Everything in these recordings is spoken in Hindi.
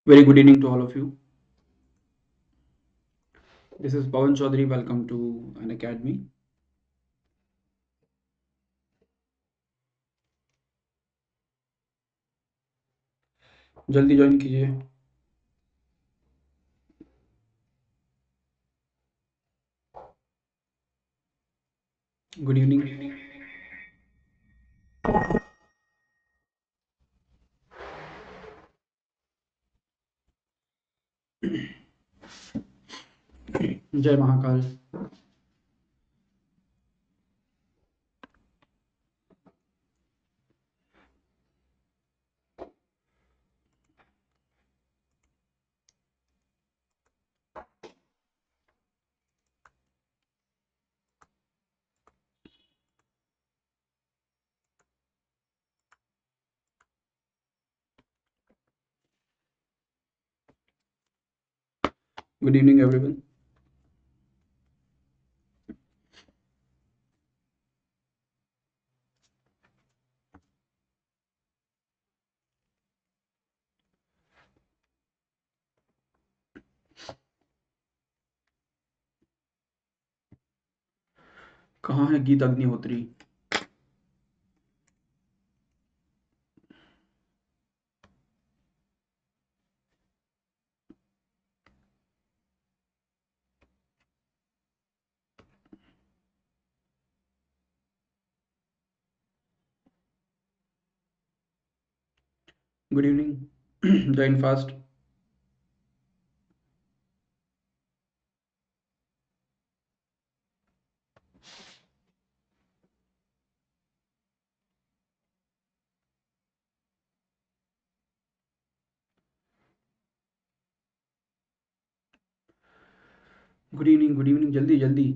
Very good evening to all of you. This is Pawan Chaudhary. Welcome to an academy. जल्दी ज्वाइन कीजिए. Good evening. जय महाकाल. Good evening everyone. कहाँ है Geet Agnihotri? Good evening. Join fast. Good evening. Good evening. जल्दी जल्दी.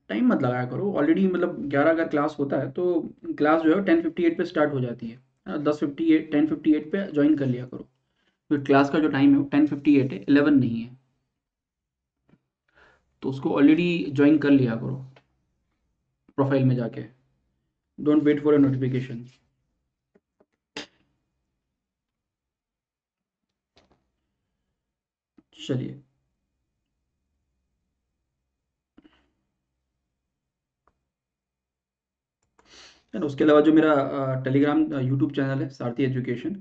टाइम मत लगाया करो. ऑलरेडी मतलब 11 का क्लास होता है तो क्लास जो है 10:58 पे स्टार्ट हो जाती है. 10:58 10:58 पे ज्वाइन कर लिया करो. फिर क्लास का जो टाइम है वो 10:58 है, 11 नहीं है. तो उसको ऑलरेडी ज्वाइन कर लिया करो प्रोफाइल में जाके. Don't wait for a notification. चलिए. एंड उसके अलावा जो मेरा टेलीग्राम यूट्यूब चैनल है सारथी एजुकेशन,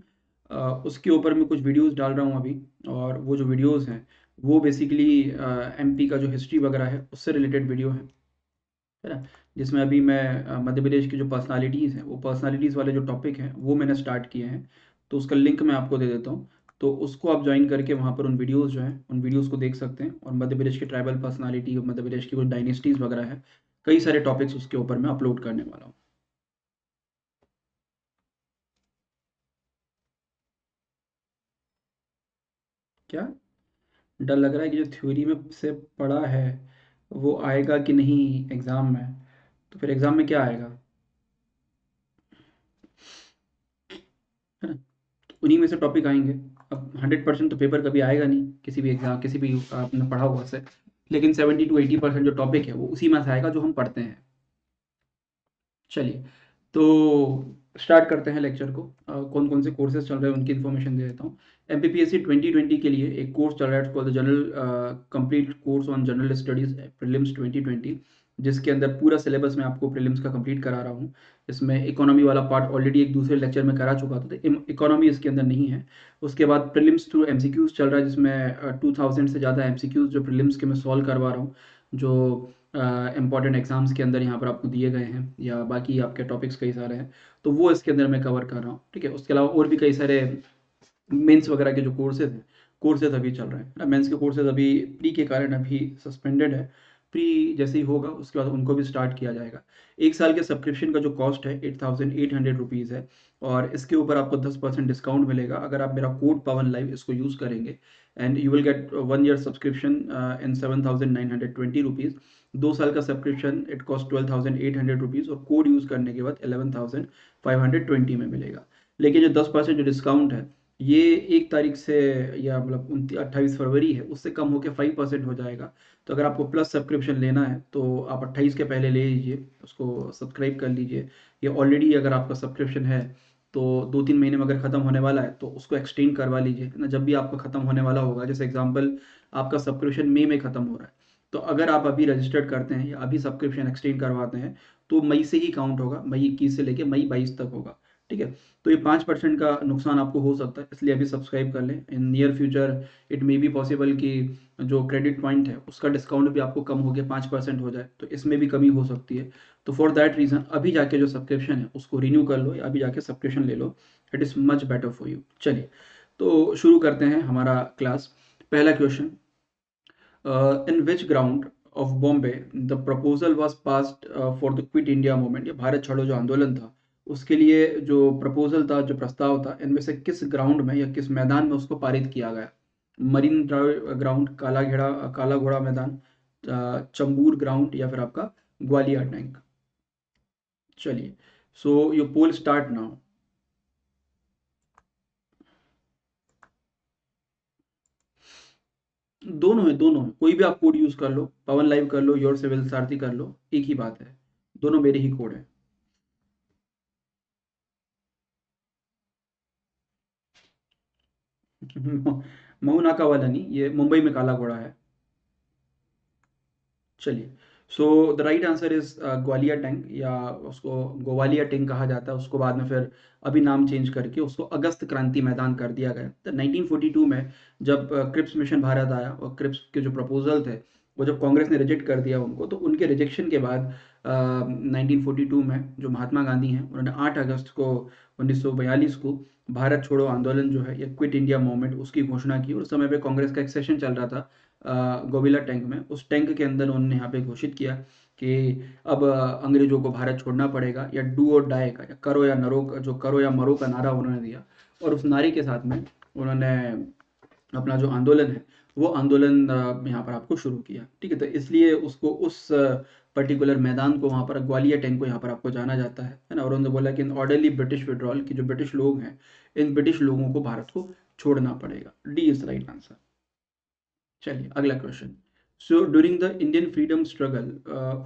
उसके ऊपर मैं कुछ वीडियोस डाल रहा हूँ अभी. और वो जो वीडियोस हैं वो बेसिकली एमपी का जो हिस्ट्री वगैरह है उससे रिलेटेड वीडियो है ना. जिसमें अभी मैं मध्य प्रदेश की जो पर्सनालिटीज़ हैं वो पर्सनालिटीज़ वाले जो टॉपिक हैं वो मैंने स्टार्ट किए हैं. तो उसका लिंक मैं आपको दे देता हूँ. तो उसको आप ज्वाइन करके वहाँ पर उन वीडियोज़ जो हैं उन वीडियोज़ को देख सकते हैं. और मध्य प्रदेश की ट्राइबल पर्सनालिटी और मध्य प्रदेश की कुछ डायनेस्टीज़ वगैरह है, कई सारे टॉपिक्स उसके ऊपर मैं अपलोड करने वाला हूँ. क्या डर लग रहा है कि जो थ्योरी में से पढ़ा है वो आएगा कि नहीं एग्ज़ाम में? तो फिर एग्ज़ाम में क्या आएगा, है ना? तो उन्हीं में से टॉपिक आएंगे. अब 100% तो पेपर कभी आएगा नहीं किसी भी एग्ज़ाम किसी भी आपने पढ़ा हुआ से. लेकिन 70 to 80% जो टॉपिक है वो उसी में से आएगा जो हम पढ़ते हैं. चलिए. तो स्टार्ट करते हैं लेक्चर को. कौन कौन से कोर्सेज चल रहे हैं उनकी इन्फॉर्मेशन दे देता हूँ. एमपीपीएससी 2020 के लिए एक कोर्स चल रहा है called the general complete course on general studies prelims 2020, जिसके अंदर पूरा सिलेबस मैं आपको प्रीलिम्स का कंप्लीट करा रहा हूँ. इसमें इकोनॉमी वाला पार्ट ऑलरेडी एक दूसरे लेक्चर में करा चुका था तो इकोनॉमी इसके अंदर नहीं है. उसके बाद प्रीलिम्स थ्रू एमसीक्यूज़ चल रहा है जिसमें 2000 से ज़्यादा एमसीक्यूज़ जो प्रीलिम्स के मैं सॉल्व करवा रहा हूँ, जो इंपॉर्टेंट एग्जाम्स के अंदर यहाँ पर आपको दिए गए हैं या बाकी आपके टॉपिक्स कई सारे हैं. तो वो इसके अंदर मैं कवर कर रहा हूँ. ठीक है. उसके अलावा और भी कई सारे मेंस वगैरह के जो कोर्सेज हैं, कोर्सेज अभी चल रहे हैं ना. मेंस के कोर्सेज अभी प्री के कारण अभी सस्पेंडेड है. प्री जैसे ही होगा उसके बाद उनको भी स्टार्ट किया जाएगा. एक साल के सब्सक्रिप्शन का जो कॉस्ट है 8800 रुपीज़ है. और इसके ऊपर आपको 10% डिस्काउंट मिलेगा अगर आप मेरा कोड पवन लाइव इसको यूज़ करेंगे. And you will get 1 year subscription in 7920 rupees. 2 साल का सब्सक्रिप्शन इट कॉस्ट 12,800 रुपीज़ और कोड यूज़ करने के बाद 11,520 में मिलेगा. लेकिन जो 10% जो डिस्काउंट है ये 1 तारीख से या मतलब 28 फरवरी है उससे कम होकर 5% हो जाएगा. तो अगर आपको प्लस सब्सक्रिप्शन लेना है तो आप 28 के पहले ले लीजिए, उसको सब्सक्राइब कर लीजिए. ये ऑलरेडी अगर आपका सब्सक्रिप्शन है तो 2-3 महीने में अगर ख़त्म होने वाला है तो उसको एक्सटेंड करवा लीजिए ना, जब भी आपका ख़त्म होने वाला होगा। जैसे एग्जांपल, आपका सब्सक्रिप्शन मई में ख़त्म हो रहा है, तो अगर आप अभी रजिस्टर्ड करते हैं या अभी सब्सक्रिप्शन एक्सटेंड करवाते हैं तो मई से ही काउंट होगा, मई 21 से लेके मई 22 तक होगा, ठीक है। तो ये 5% का नुकसान आपको हो सकता है, इसलिए अभी सब्सक्राइब कर लें। In near future it may be possible कि जो क्रेडिट पॉइंट है उसका डिस्काउंट भी आपको कम हो गया 5% हो जाए, तो इसमें भी कमी हो सकती है। तो फॉर दैट रीज़न अभी जाके जो सब्सक्रिप्शन है उसको रिन्यू कर लो या अभी जाके सब्सक्रिप्शन ले लो, it is much better for you. चलिए, तो शुरू करते हैं हमारा क्लास। पहला question, in which ground of Bombay the proposal was passed for the Quit India movement, ये भारत छोड़ो जो आंदोलन था उसके लिए जो प्रपोजल था, जो प्रस्ताव था, इनमें से किस ग्राउंड में या किस मैदान में उसको पारित किया गया? मरीन ग्राउंड, काला घोड़ा मैदान, चंबूर ग्राउंड, या फिर आपका ग्वालियर टैंक। चलिए, so you poll start now. दोनों है, दोनों है, कोई भी आप कोड यूज कर लो, पवन लाइव कर लो, योर सिविल सारथी कर लो, एक ही बात है, दोनों मेरे ही कोड है। महू नाका वाला नहीं, ये मुंबई में काला घोड़ा है। चलिए, so the right answer is Gwalior tank, या उसको गोवालिया टैंक कहा जाता है। उसको बाद में फिर अभी नाम चेंज करके उसको अगस्त क्रांति मैदान कर दिया गया। तो 1942 में जब क्रिप्स मिशन भारत आया और क्रिप्स के जो प्रपोजल थे वो जब कांग्रेस ने रिजेक्ट कर दिया उनको, तो उनके रिजेक्शन के बाद 1942 में जो महात्मा गांधी हैं उन्होंने 8 अगस्त को 1942 को भारत छोड़ो आंदोलन जो है या क्विट इंडिया मूवमेंट उसकी घोषणा की। उस समय पे कांग्रेस का एक सेशन चल रहा था गोविला टैंक में। उस टैंक के अंदर उन्होंने यहाँ पे घोषित किया कि अब अंग्रेजों को भारत छोड़ना पड़ेगा, या डू और डाई का, या करो या नरो का, जो करो या मरो का नारा उन्होंने दिया। और उस नारे के साथ में उन्होंने अपना जो आंदोलन है वो आंदोलन यहाँ पर आपको शुरू किया, ठीक है। तो इसलिए उसको उस पर्टिकुलर मैदान को वहाँ पर ग्वालियर टैंक को यहाँ पर आपको जाना जाता है ना। और उन्होंने बोला कि इन ऑर्डरली ब्रिटिश विड्रॉल की जो ब्रिटिश लोग हैं, इन ब्रिटिश लोगों को भारत को छोड़ना पड़ेगा। D is right answer. चलिए, अगला question. So during the Indian freedom struggle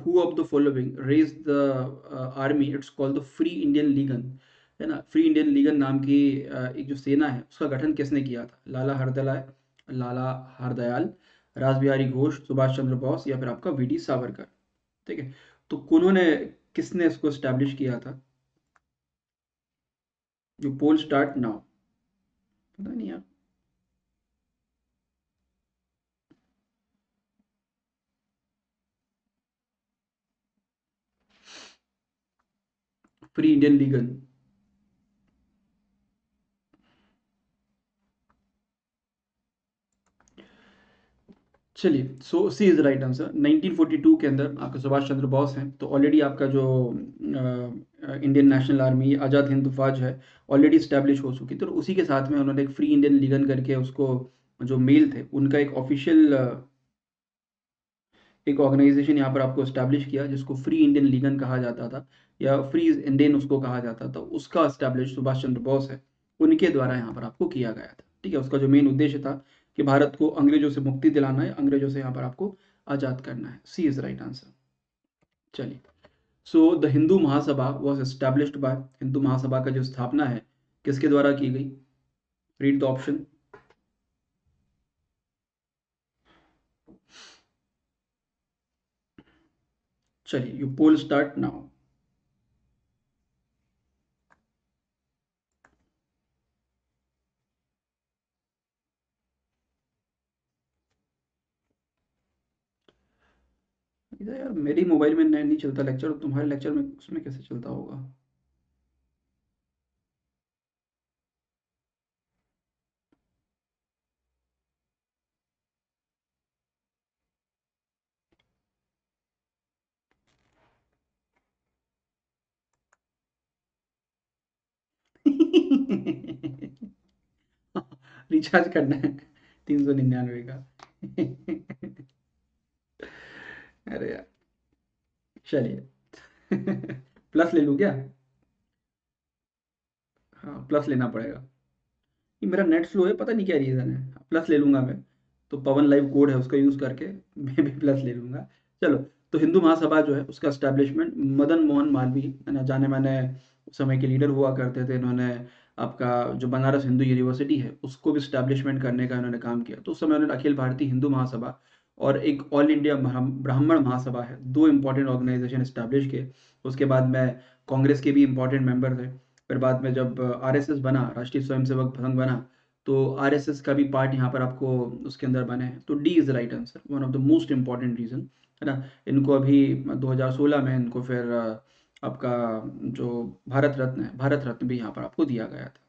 who of the following raise the army, it's called the free Indian legion, है ना। फ्री इंडियन लीगन नाम की एक जो सेना है उसका गठन किसने किया था? लाला हरदयाल, रास बिहारी घोष, सुभाष चंद्र बोस, या फिर आपका वीडी सावरकर, ठीक है। तो उन्होंने, किसने इसको स्टैब्लिश किया था? जो पोल स्टार्ट नाउ। पता नहीं यार। Free Indian ligand. चलिए, so C is right answer. 1942 के अंदर आपके सुभाष चंद्र बोस हैं, तो ऑलरेडी आपका जो Indian national army Azad Hind फौज है ऑलरेडी स्टैब्लिश हो चुकी थी। तो उसी के साथ में उन्होंने एक फ्री इंडियन लीगन करके उसको, जो मेल थे उनका एक ऑफिशियल एक ऑर्गेनाइजेशन यहाँ पर आपको स्टैब्लिश किया जिसको फ्री इंडियन लीगन कहा जाता था, या फ्री इंडियन उसको कहा जाता था। उसका स्टैब्लिश सुभाष चंद्र बोस है, उनके द्वारा यहाँ पर आपको किया गया था, ठीक है। उसका जो मेन उद्देश्य था कि भारत को अंग्रेजों से मुक्ति दिलाना है, अंग्रेजों से यहाँ पर आपको आज़ाद करना है। C is right answer. चलिए, so the Hindu Mahasabha was established by, Hindu Mahasabha का जो स्थापना है किसके द्वारा की गई? Read the option. चलिए, यू पोल स्टार्ट नाउ। इधर यार मेरी मोबाइल में नहीं चलता लेक्चर, तुम्हारे लेक्चर में उसमें कैसे चलता होगा? रिचार्ज करना है 399 का। अरे यार, चलिए। प्लस ले लूँ क्या? हाँ, प्लस लेना पड़ेगा। ये मेरा नेट स्लो है, पता नहीं क्या रीज़न है। प्लस ले लूँगा मैं, तो पवन लाइव कोड है उसका यूज़ करके मैं भी प्लस ले लूँगा। चलो, तो हिंदू महासभा जो है उसका एस्टैब्लिशमेंट मदन मोहन मालवीय, है ना, जाने माने उस समय के लीडर हुआ करते थे। इन्होंने आपका जो बनारस हिंदू यूनिवर्सिटी है उसको भी इस्टेब्लिशमेंट करने का इन्होंने काम किया। तो उस समय उन्होंने अखिल भारतीय हिंदू महासभा और एक ऑल इंडिया ब्राह्मण महासभा है, दो इंपॉर्टेंट ऑर्गेनाइजेशन इस्टेब्लिश किए। उसके बाद में कांग्रेस के भी इंपॉर्टेंट मेंबर थे। फिर बाद में जब आरएसएस बना, राष्ट्रीय स्वयंसेवक संघ बना, तो आरएसएस का भी पार्ट यहाँ पर आपको उसके अंदर बने हैं। तो D is right answer, one of the most important reason, है ना। इनको अभी 2016 में इनको फिर आपका जो भारत रत्न है, भारत रत्न भी यहाँ पर आपको दिया गया था।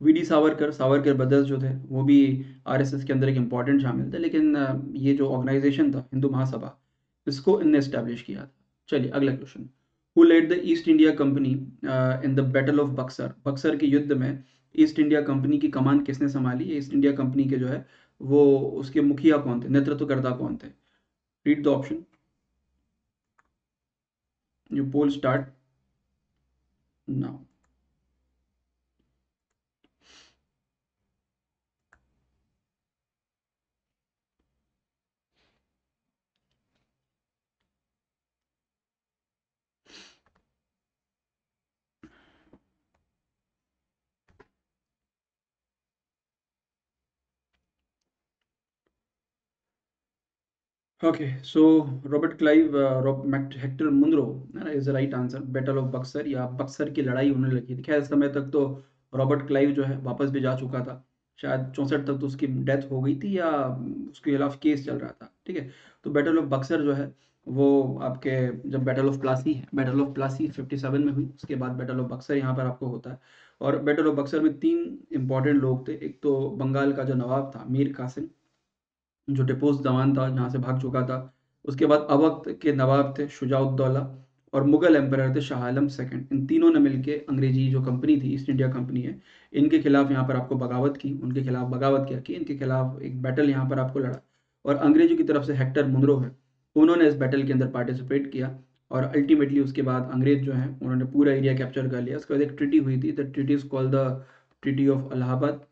वीडी सावरकर, सावरकर ब्रदर्स जो थे वो भी आरएसएस के अंदर एक इम्पॉर्टेंट शामिल थे, लेकिन ये जो ऑर्गेनाइजेशन था हिंदू महासभा, इसको इनने एस्टैब्लिश किया था। चलिए अगला question. Who led the East India Company in the battle of Buxar? Buxar के युद्ध में ईस्ट इंडिया कंपनी की कमान किसने संभाली? ईस्ट इंडिया कंपनी के जो है वो उसके मुखिया कौन थे, नेतृत्वकर्ता कौन थे? Read the option, you poll start now. Okay, so Robert Clive, Hector Munro is the right answer. Battle of Buxar या बक्सर की लड़ाई उन्होंने लगी थी। खैर इस समय तक तो रॉबर्ट क्लाइव जो है वापस भी जा चुका था, शायद 64 तक तो उसकी डेथ हो गई थी या उसके खिलाफ केस चल रहा था, ठीक है। तो बैटल ऑफ बक्सर जो है वो आपके, जब बैटल ऑफ प्लासी है, बैटल ऑफ प्लासी 57 में हुई, उसके बाद बैटल ऑफ बक्सर यहाँ पर आपको होता है। और बैटल ऑफ बक्सर में 3 इंपॉर्टेंट लोग थे। एक तो बंगाल का जो नवाब था मीर कासिम, जो डिपोज जवान था, जहाँ से भाग चुका था। उसके बाद अवध के नवाब थे शुजाउद्दौला, और मुगल एम्परर थे शाह आलम सेकंड। इन तीनों ने मिलके अंग्रेजी जो कंपनी थी, ईस्ट इंडिया कंपनी है, इनके खिलाफ यहाँ पर आपको बगावत की, उनके खिलाफ बगावत क्या की, इनके खिलाफ एक बैटल यहाँ पर आपको लड़ा। और अंग्रेजों की तरफ से हेक्टर मुनरो है, उन्होंने इस बैटल के अंदर पार्टिसिपेट किया। और अल्टीमेटली उसके बाद अंग्रेज जो हैं उन्होंने पूरा एरिया कैप्चर कर लिया। उसके बाद एक ट्रीटी हुई थी, the treaty is called the treaty of Allahabad,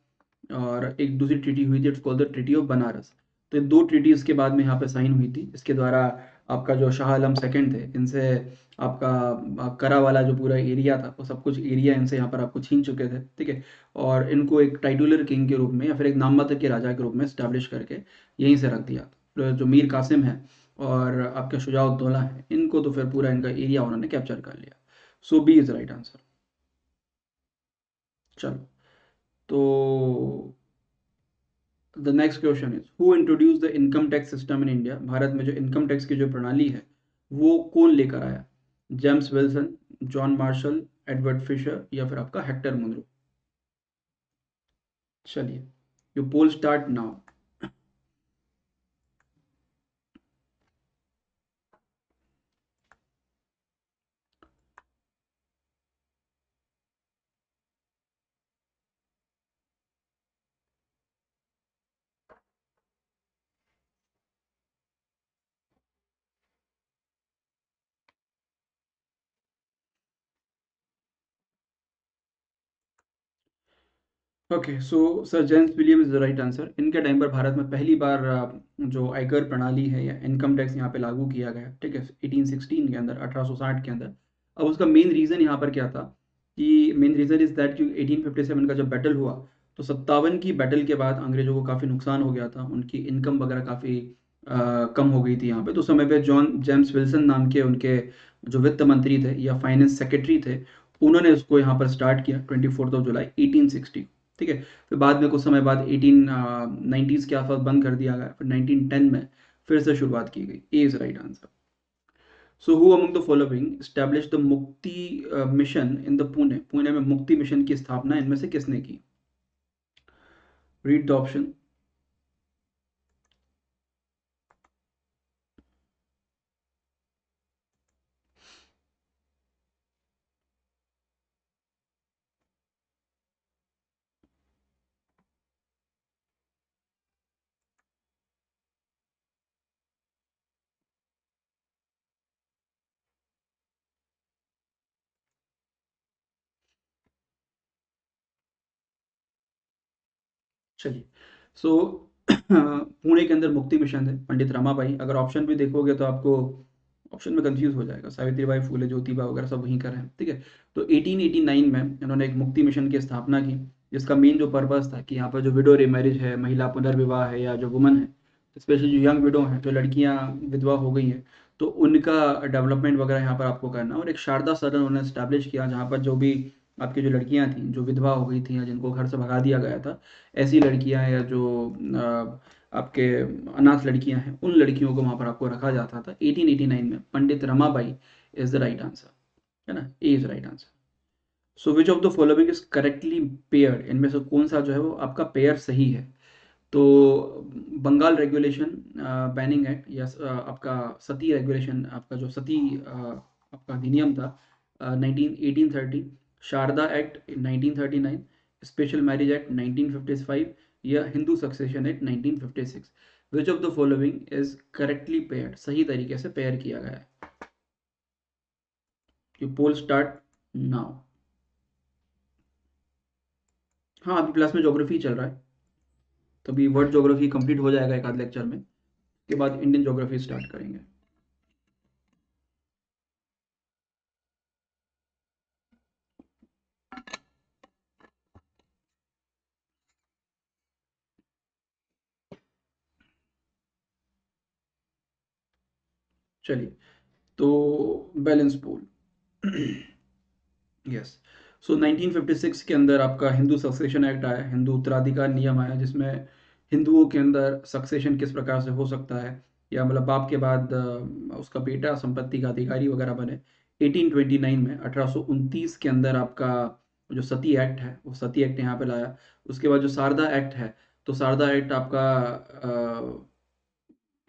और एक दूसरी ट्रीटी हुई थी, it's called the treaty of Banaras. तो ये 2 ट्रीटी इसके बाद में यहाँ पे साइन हुई थी। इसके द्वारा आपका जो शाह आलम सेकंड थे, इनसे आपका करा वाला जो पूरा एरिया था, वो सब कुछ एरिया इनसे यहाँ पर आपको छीन चुके थे, ठीक है। और इनको एक टाइटुलर किंग के रूप में या फिर एक नाममात्र के राजा के रूप में स्टैब्लिश करके यहीं से रख दिया। तो जो मीर कासिम है और आपके शुजाउद्दौला है, इनको तो फिर पूरा इनका एरिया उन्होंने कैप्चर कर लिया। सो बी इज़ राइट आंसर। चलो, तो the next question is who introduce the income tax system in India? Bharat में जो इनकम टैक्स की जो प्रणाली है वो कौन लेकर आया? James Wilson, John Marshall, Edward Fisher, या फिर आपका हेक्टर मुनरो? चलिए, you poll start now. Okay, so sir James William is the right answer. इनके टाइम पर भारत में पहली बार जो आयकर प्रणाली है या इनकम टैक्स यहाँ पे लागू किया गया, ठीक है, 1816 के अंदर, 1860 के अंदर। अब उसका मेन रीज़न यहाँ पर क्या था कि मेन रीज़न इज़ दैट कि 1857 का जब बैटल हुआ, तो 57 की बैटल के बाद अंग्रेज़ों को काफ़ी नुकसान हो गया था, उनकी इनकम वगैरह काफ़ी कम हो गई थी यहाँ पे। तो उस समय पे जॉन जेम्स विल्सन नाम के उनके जो वित्त मंत्री थे या फाइनेंस सेक्रेटरी थे, उन्होंने उसको यहाँ पर स्टार्ट किया 24 जुलाई 1860, ठीक है। फिर बाद में कुछ समय बाद 1890s के आसपास बंद कर दिया गया, फिर 1910 में फिर से शुरुआत की गई। A is right answer. So who among the following establish the Mukti Mission in the Pune? Pune में मुक्ति मिशन की स्थापना इनमें से किसने की? Read the option. चलिए, सो पुणे के अंदर मुक्ति मिशन है पंडित रमाबाई। अगर ऑप्शन भी देखोगे तो आपको ऑप्शन में कंफ्यूज हो जाएगा, सावित्रीबाई फूले, ज्योतिबा वगैरह सब वहीं कर हैं, ठीक है। तो 1889 में इन्होंने एक मुक्ति मिशन की स्थापना की, जिसका मेन जो पर्पस था कि यहाँ पर जो विडो रिमैरिज है, महिला पुनर्विवाह है, या जो वुमन है, स्पेशली जो यंग विडो हैं, जो लड़कियाँ विधवा हो गई हैं, तो उनका डेवलपमेंट वगैरह यहाँ पर आपको करना। और एक शारदा सदन उन्होंने स्टैब्लिश किया, जहाँ पर जो भी आपकी जो लड़कियाँ थीं जो विधवा हो गई थी या जिनको घर से भगा दिया गया था, ऐसी लड़कियाँ या जो आपके अनाथ लड़कियां हैं, उन लड़कियों को वहां पर आपको रखा जाता था। 1889 में Pandit Ramabai is the right answer, है ना, A is right answer. So which of the following is correctly paired, इनमें से कौन सा जो है वो आपका पेयर सही है? तो बंगाल रेगुलेशन बैनिंग एक्ट, या आपका सती रेगुलेशन, आपका जो सती आपका अधिनियम था 1830, Sharda act 1939, special marriage act 1955, या Hindu succession act 1956। Which of the following is correctly paired, सही तरीके से पेयर किया गया है? You poll start now. हाँ, अभी क्लास में ज्योग्राफी चल रहा है, तो अभी वर्ल्ड ज्योग्राफी कंप्लीट हो जाएगा एक आध लेक्चर में, के बाद इंडियन ज्योग्राफी स्टार्ट करेंगे। चलिए, तो बैलेंस पूल। यस। सो 1956 के अंदर आपका हिंदू सक्सेशन एक्ट आया, हिंदू उत्तराधिकार नियम आया, जिसमें हिंदुओं के अंदर सक्सेशन किस प्रकार से हो सकता है, या मतलब बाप के बाद उसका बेटा संपत्ति का अधिकारी वगैरह बने। 1829 में 1829 के अंदर आपका जो सती एक्ट है, वो सती एक्ट यहाँ पे लाया। उसके बाद जो शारदा एक्ट है, तो शारदा एक्ट आपका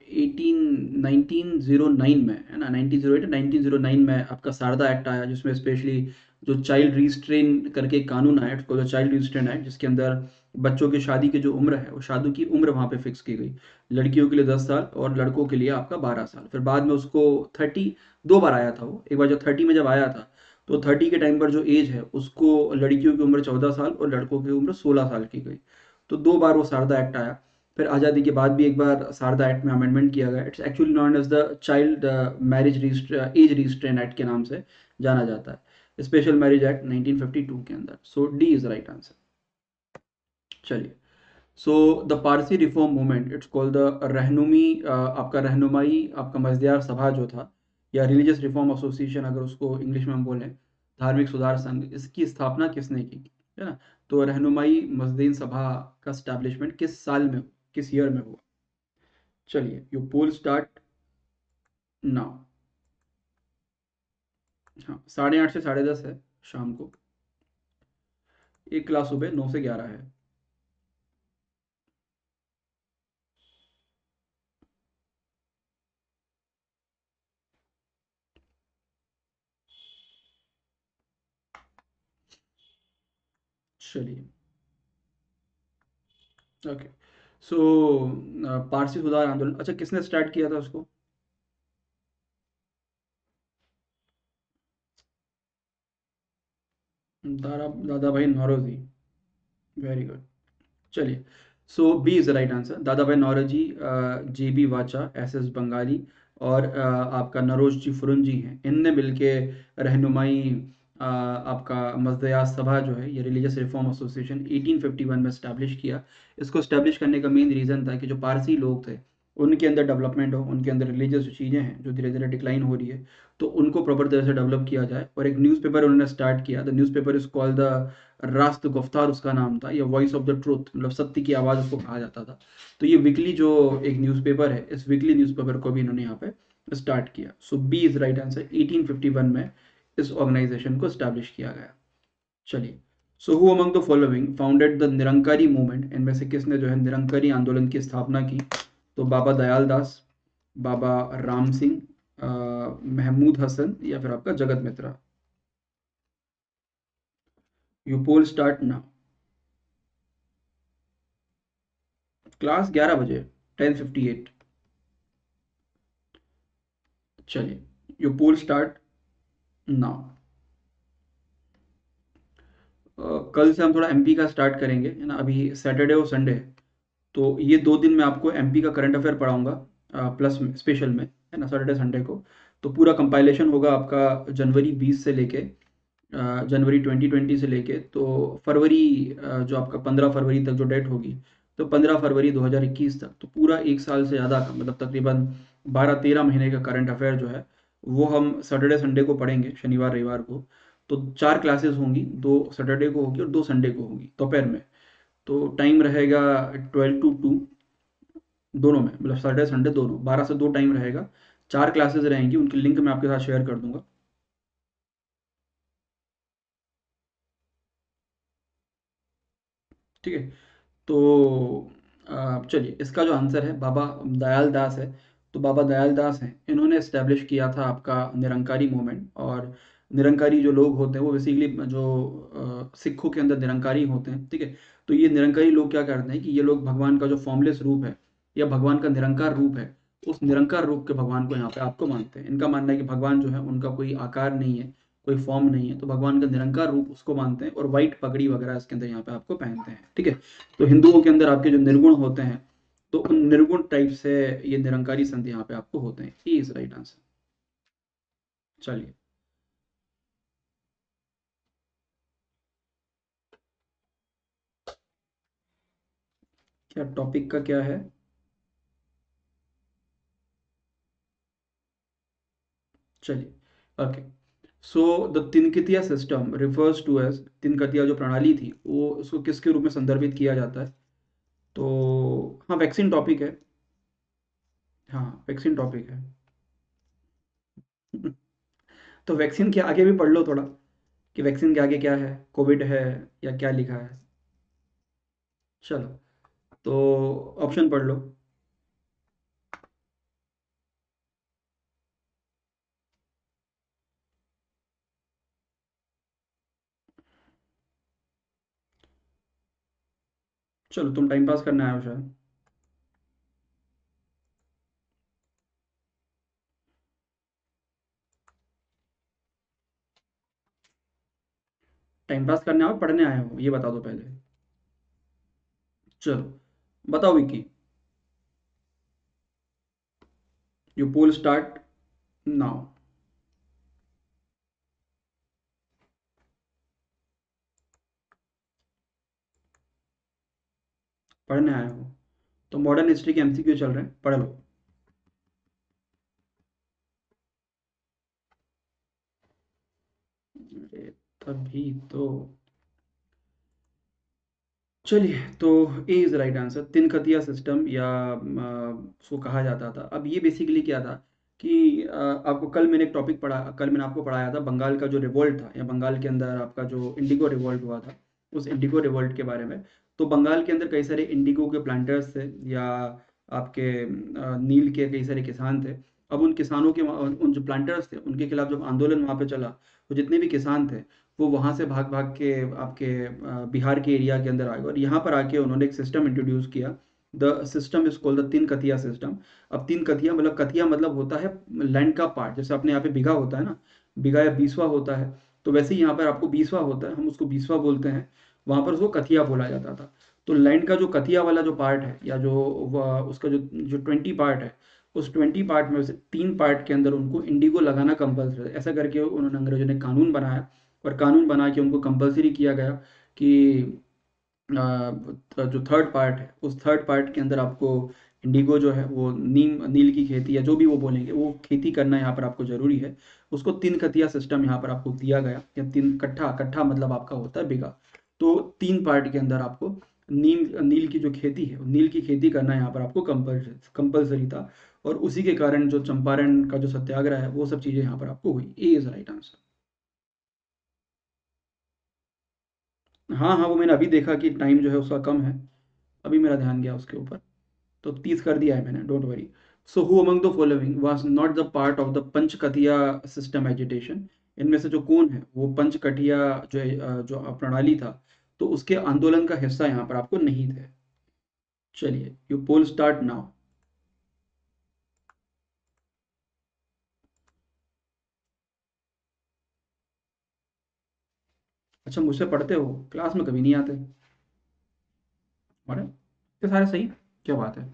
1909 में, है ना, 1908 1909 में आपका शारदा एक्ट आया, जिसमें स्पेशली जो चाइल्ड रिस्ट्रेन करके एक कानून आया, उसको जो चाइल्ड रिस्ट्रेन एक्ट, जिसके अंदर बच्चों की शादी की जो उम्र है, वो शादी की उम्र वहाँ पे फिक्स की गई। लड़कियों के लिए 10 साल और लड़कों के लिए आपका 12 साल। फिर बाद में उसको 30, 2 बार आया था वो, एक बार जब 30 में जब आया था, तो 30 के टाइम पर जो एज है, उसको लड़कियों की उम्र 14 साल और लड़कों की उम्र 16 साल की गई। तो 2 बार वो शारदा एक्ट आया। फिर आज़ादी के बाद भी एक बार शारदा एक्ट में अमेंडमेंट किया गया। It's actually known as the child marriage as restraint act के नाम से जाना जाता है, स्पेशल मैरिज एक्ट 1952 के अंदर। So D is right answer. चलिए, so the Parsi reform movement, it's called the Rahnumai, आपका रहनुमाई आपका मजदियार सभा जो था, या रिलीजियस रिफॉर्म एसोसिएशन अगर उसको इंग्लिश में हम बोलें, धार्मिक सुधार संघ, इसकी स्थापना किसने की, है ना? तो रहनुमाई मजदीन सभा का स्टैब्लिशमेंट किस साल में, किस ईयर में हुआ? चलिए, यू पोल स्टार्ट नाउ। हाँ, 8:30 से 10:30 है शाम को, एक क्लास सुबह 9 से 11 है। चलिए, ओके। सो पारसी सुधार आंदोलन, अच्छा किसने स्टार्ट किया था उसको? दादा भाई नौरोजी। Very good. चलिए, so B is the right answer. Dadabhai Naoroji, J B Wacha, S S Bengalee, और आपका नरोज जी फुरुंजी हैं, इनने मिलके रहनुमाई आपका मजदया सभा जो है, ये रिलीजियस रिफॉर्म एसोसिएशन 1851 में स्टैब्लिश किया। इसको स्टैब्लिश करने का मेन रीज़न था कि जो पारसी लोग थे, उनके अंदर डेवलपमेंट हो, उनके अंदर रिलीजियस जो चीज़ें हैं जो धीरे धीरे डिक्लाइन हो रही है, तो उनको प्रॉपर तरह से डेवलप किया जाए। और एक न्यूज़पेपर उन्होंने स्टार्ट किया। The newspaper is called the रास्त गुफ्तार, उसका नाम था, या वॉइस ऑफ द ट्रूथ, मतलब सत्य की आवाज़ उसको कहा जाता था। तो ये वीकली जो एक न्यूज़पेपर है, इस वीकली न्यूज़पेपर को भी इन्होंने यहाँ पे स्टार्ट किया। सो बी इज राइट आंसर। 1851 में इस ऑर्गेनाइजेशन को स्टैब्लिश किया गया। चलिए, so who among the following founded the Nirankari movement, इनमें से किसने जो है निरंकारी आंदोलन की स्थापना की? तो बाबा दयाल दास, बाबा राम सिंह, महमूद हसन, या फिर आपका Jagat Mitra. You poll start now. Class 11 बजे, 10:58। चलिए, यू पोल स्टार्ट नाउ। कल से हम थोड़ा एमपी का स्टार्ट करेंगे, है ना। अभी सैटरडे और संडे है, तो ये 2 दिन मैं आपको एमपी का करंट अफेयर पढ़ाऊंगा, प्लस स्पेशल में, है ना, सैटरडे संडे को। तो पूरा कंपाइलेशन होगा आपका जनवरी 20 से लेके जनवरी 2020 से लेके तो फरवरी जो आपका 15 फरवरी तक जो डेट होगी, तो 15 फरवरी 2021 तक, तो पूरा 1 साल से ज़्यादा का मतलब तकरीबन 12-13 महीने का करंट अफेयर जो है वो हम सैटरडे संडे को पढ़ेंगे, शनिवार रविवार को। तो 4 क्लासेस होंगी, 2 सैटरडे को होगी और 2 संडे को होगी दोपहर में। तो टाइम रहेगा 12 to 2 दोनों में, मतलब सैटरडे संडे दोनों 12 से 2 टाइम रहेगा। 4 क्लासेस रहेंगी, उनकी लिंक मैं आपके साथ शेयर कर दूंगा। ठीक है। तो चलिए, इसका जो आंसर है बाबा दयाल दास है। तो बाबा दयाल दास हैं, इन्होंने इस्टेब्लिश किया था आपका निरंकारी मूवमेंट। और निरंकारी जो लोग होते हैं वो बेसिकली जो सिखों के अंदर निरंकारी होते हैं, ठीक है। तो ये निरंकारी लोग क्या करते हैं कि ये लोग भगवान का जो फॉर्मलेस रूप है या भगवान का निरंकार रूप है, उस निरंकार रूप के भगवान को यहाँ पे आपको मानते हैं। इनका मानना है कि भगवान जो है उनका कोई आकार नहीं है, कोई फॉर्म नहीं है, तो भगवान का निरंकार रूप उसको मानते हैं और व्हाइट पगड़ी वगैरह इसके अंदर यहाँ पे आपको पहनते हैं, ठीक है। तो हिंदुओं के अंदर आपके जो निर्गुण होते हैं, तो उन निर्गुण टाइप से ये निरंकारी संत यहाँ पे आपको होते हैं। E is right answer. चलिए, क्या टॉपिक का क्या है? चलिए, okay. So the Tinkathia system refers to as, Tinkathia जो प्रणाली थी वो उसको किसके रूप में संदर्भित किया जाता है? तो हाँ, वैक्सीन टॉपिक है। हाँ, वैक्सीन टॉपिक है। तो वैक्सीन के आगे भी पढ़ लो थोड़ा, कि वैक्सीन के आगे क्या है, कोविड है या क्या लिखा है। चलो, तो ऑप्शन पढ़ लो। चलो, तुम टाइम पास करने आए हो शायद। टाइम पास करने आओ, पढ़ने आए हो, ये बता दो पहले। चलो, बताओ Vicky. You poll start now. पढ़ने आए हो तो मॉडर्न हिस्ट्री के एमसीक्यू चल रहे हैं, पढ़ लो। अरे, तभी तो। चलिए, तो ए इज राइट आंसर, तिनकतिया सिस्टम या उसको कहा जाता था। अब ये बेसिकली क्या था कि आपको कल मैंने एक टॉपिक पढ़ा, कल मैंने आपको पढ़ाया था बंगाल का जो रिवोल्ट था, या बंगाल के अंदर आपका जो इंडिगो रिवोल्ट हुआ था, उस इंडिगो रिवोल्ट के बारे में। तो बंगाल के अंदर कई सारे इंडिगो के प्लांटर्स थे, या आपके नील के कई सारे किसान थे। अब उन किसानों के उन जो प्लांटर्स थे उनके खिलाफ जब आंदोलन वहाँ पे चला, तो जितने भी किसान थे वो वहाँ से भाग भाग के आपके बिहार के एरिया के अंदर आ गए, और यहाँ पर आके उन्होंने एक सिस्टम इंट्रोड्यूस किया। The system is called the तीन कथिया सिस्टम। अब तीन कथिया मतलब, कथिया मतलब होता है लैंड का पार्ट, जैसे अपने यहाँ पे बीघा होता है ना, बीघा या बीसवा होता है। तो वैसे ही यहाँ पर आपको बीसवा होता है, हम उसको बीसवा बोलते हैं। वहाँ पर उसको कथिया बोला जाता था। तो लैंड का जो कथिया वाला जो पार्ट है, या जो उसका जो जो 20 पार्ट है, उस 20 पार्ट में से 3 पार्ट के अंदर उनको इंडिगो लगाना कंपल्सरी है। ऐसा करके उन्होंने, अंग्रेजों ने कानून बनाया, और कानून बना के उनको कंपलसरी किया गया कि जो थर्ड पार्ट है, उस थर्ड पार्ट के अंदर आपको इंडिगो जो है वो नील की खेती, या जो भी वो बोलेंगे वो खेती करना यहाँ पर आपको जरूरी है। उसको तीन कतिया सिस्टम यहाँ पर आपको दिया गया, या तीन कट्ठा, कट्ठा मतलब आपका होता है बीघा। तो 3 पार्ट के अंदर आपको नील नील की जो खेती है, नील की खेती करना यहाँ पर आपको कंपलसरी था। और उसी के कारण जो चंपारण का जो सत्याग्रह है, वो सब चीज़ें यहाँ पर आपको हुई। ए इज राइट आंसर। हाँ हाँ, वो मैंने अभी देखा कि टाइम जो है उसका कम है, अभी मेरा ध्यान गया उसके ऊपर। तो 30 कर दिया है मैंने, don't worry. So who among the following was not the part of the Panchkathia system agitation? इनमें से जो कौन है वो पंचकठिया जो जो प्रणाली था, तो उसके आंदोलन का हिस्सा यहाँ पर आपको नहीं थे। चलिए, यू पोल स्टार्ट नाउ। अच्छा, मुझसे पढ़ते हो, क्लास में कभी नहीं आते। अरे, इतने सारे सही, क्या बात है।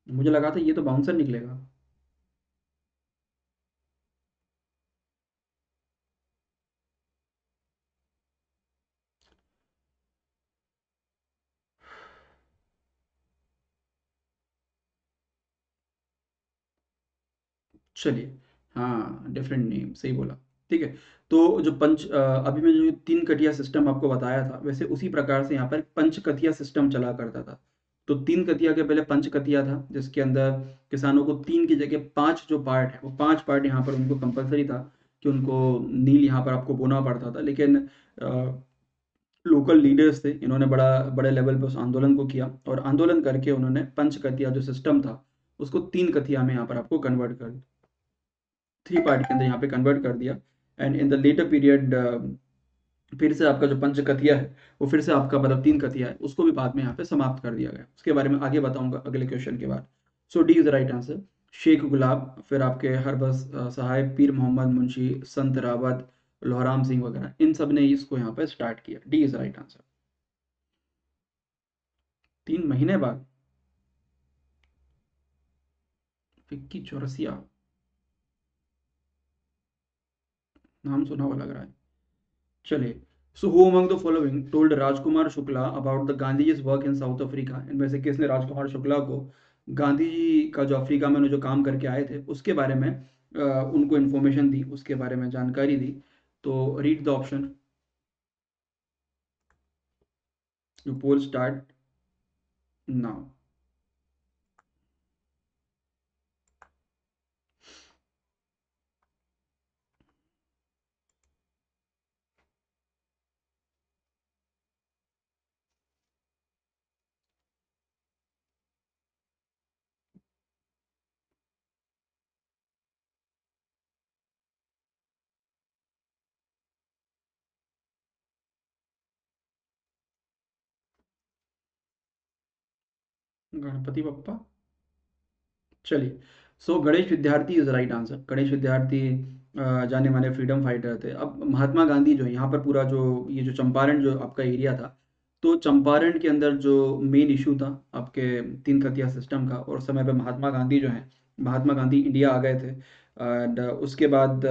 मुझे लगा था ये तो बाउंसर निकलेगा। चलिए, हाँ, डिफरेंट नेम, सही बोला। ठीक है, तो जो अभी मैं जो 3 कटिया सिस्टम आपको बताया था, वैसे उसी प्रकार से यहाँ पर पंचकतिया सिस्टम चला करता था। तो 3 कतिया के पहले पंचकतिया था, जिसके अंदर किसानों को 3 की जगह 5 जो पार्ट है, वो 5 पार्ट यहाँ पर उनको कंपल्सरी था कि उनको नील यहाँ पर आपको बोना पड़ता था। लेकिन लोकल लीडर्स थे, इन्होंने बड़े लेवल पे उस आंदोलन को किया और आंदोलन करके उन्होंने पंचकतिया जो सिस्टम था, उसको 3 कतिया में यहाँ पर आपको कन्वर्ट कर 3 पार्ट के अंदर यहाँ पे कन्वर्ट कर दिया। And in the letter period फिर से आपका जो पंचकतिया है, वो फिर से आपका मतलब 3 कतिया है, उसको भी बाद में यहाँ पे समाप्त कर दिया गया। उसके बारे में आगे बताऊँगा अगले क्वेश्चन के बाद। So D is the right answer. Sheikh Gulab, फिर आपके हरबस सहाय, पीर मोहम्मद मुंशी, संत रावत, लोहराम सिंह वगैरह, इन सब ने इसको यहाँ पे स्टार्ट किया। D is the right answer. 3 महीने बाद विक्की चौरसिया, नाम सुना हुआ लग रहा है। चलिए, so who among the following told Rajkumar Shukla about the Gandhiji's work in South Africa? इनमें से किसने राजकुमार शुक्ला को गांधी जी का जो अफ्रीका में उन्होंने जो काम करके आए थे उसके बारे में उनको इन्फॉर्मेशन दी, उसके बारे में जानकारी दी? तो read the option. You poll start now. Ganpati Bappa. चलिए, सो गणेश विद्यार्थी इज राइट आंसर। गणेश विद्यार्थी जाने माने फ्रीडम फाइटर थे। अब महात्मा गांधी जो है यहाँ पर पूरा जो ये जो चंपारण जो आपका एरिया था, तो चंपारण के अंदर जो मेन इशू था आपके 3 खतिया सिस्टम का, और उस समय पे महात्मा गांधी जो हैं, महात्मा गांधी इंडिया आ गए थे। एंड उसके बाद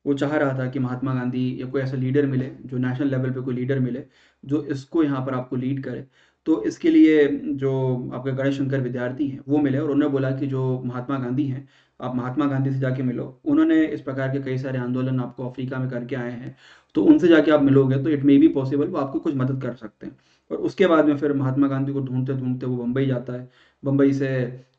वो चाह रहा था कि महात्मा गांधी या कोई ऐसा लीडर मिले, जो नेशनल लेवल पे कोई लीडर मिले, जो इसको यहाँ पर आपको लीड करे। तो इसके लिए जो आपके गणेश शंकर विद्यार्थी हैं वो मिले और उन्होंने बोला कि जो महात्मा गांधी हैं, आप महात्मा गांधी से जाके मिलो। उन्होंने इस प्रकार के कई सारे आंदोलन आपको अफ्रीका में करके आए हैं, तो उनसे जाके आप मिलोगे तो इट मे बी पॉसिबल वो आपको कुछ मदद कर सकते हैं। और उसके बाद में फिर महात्मा गांधी को ढूंढते ढूंढते वो बम्बई जाता है। बम्बई से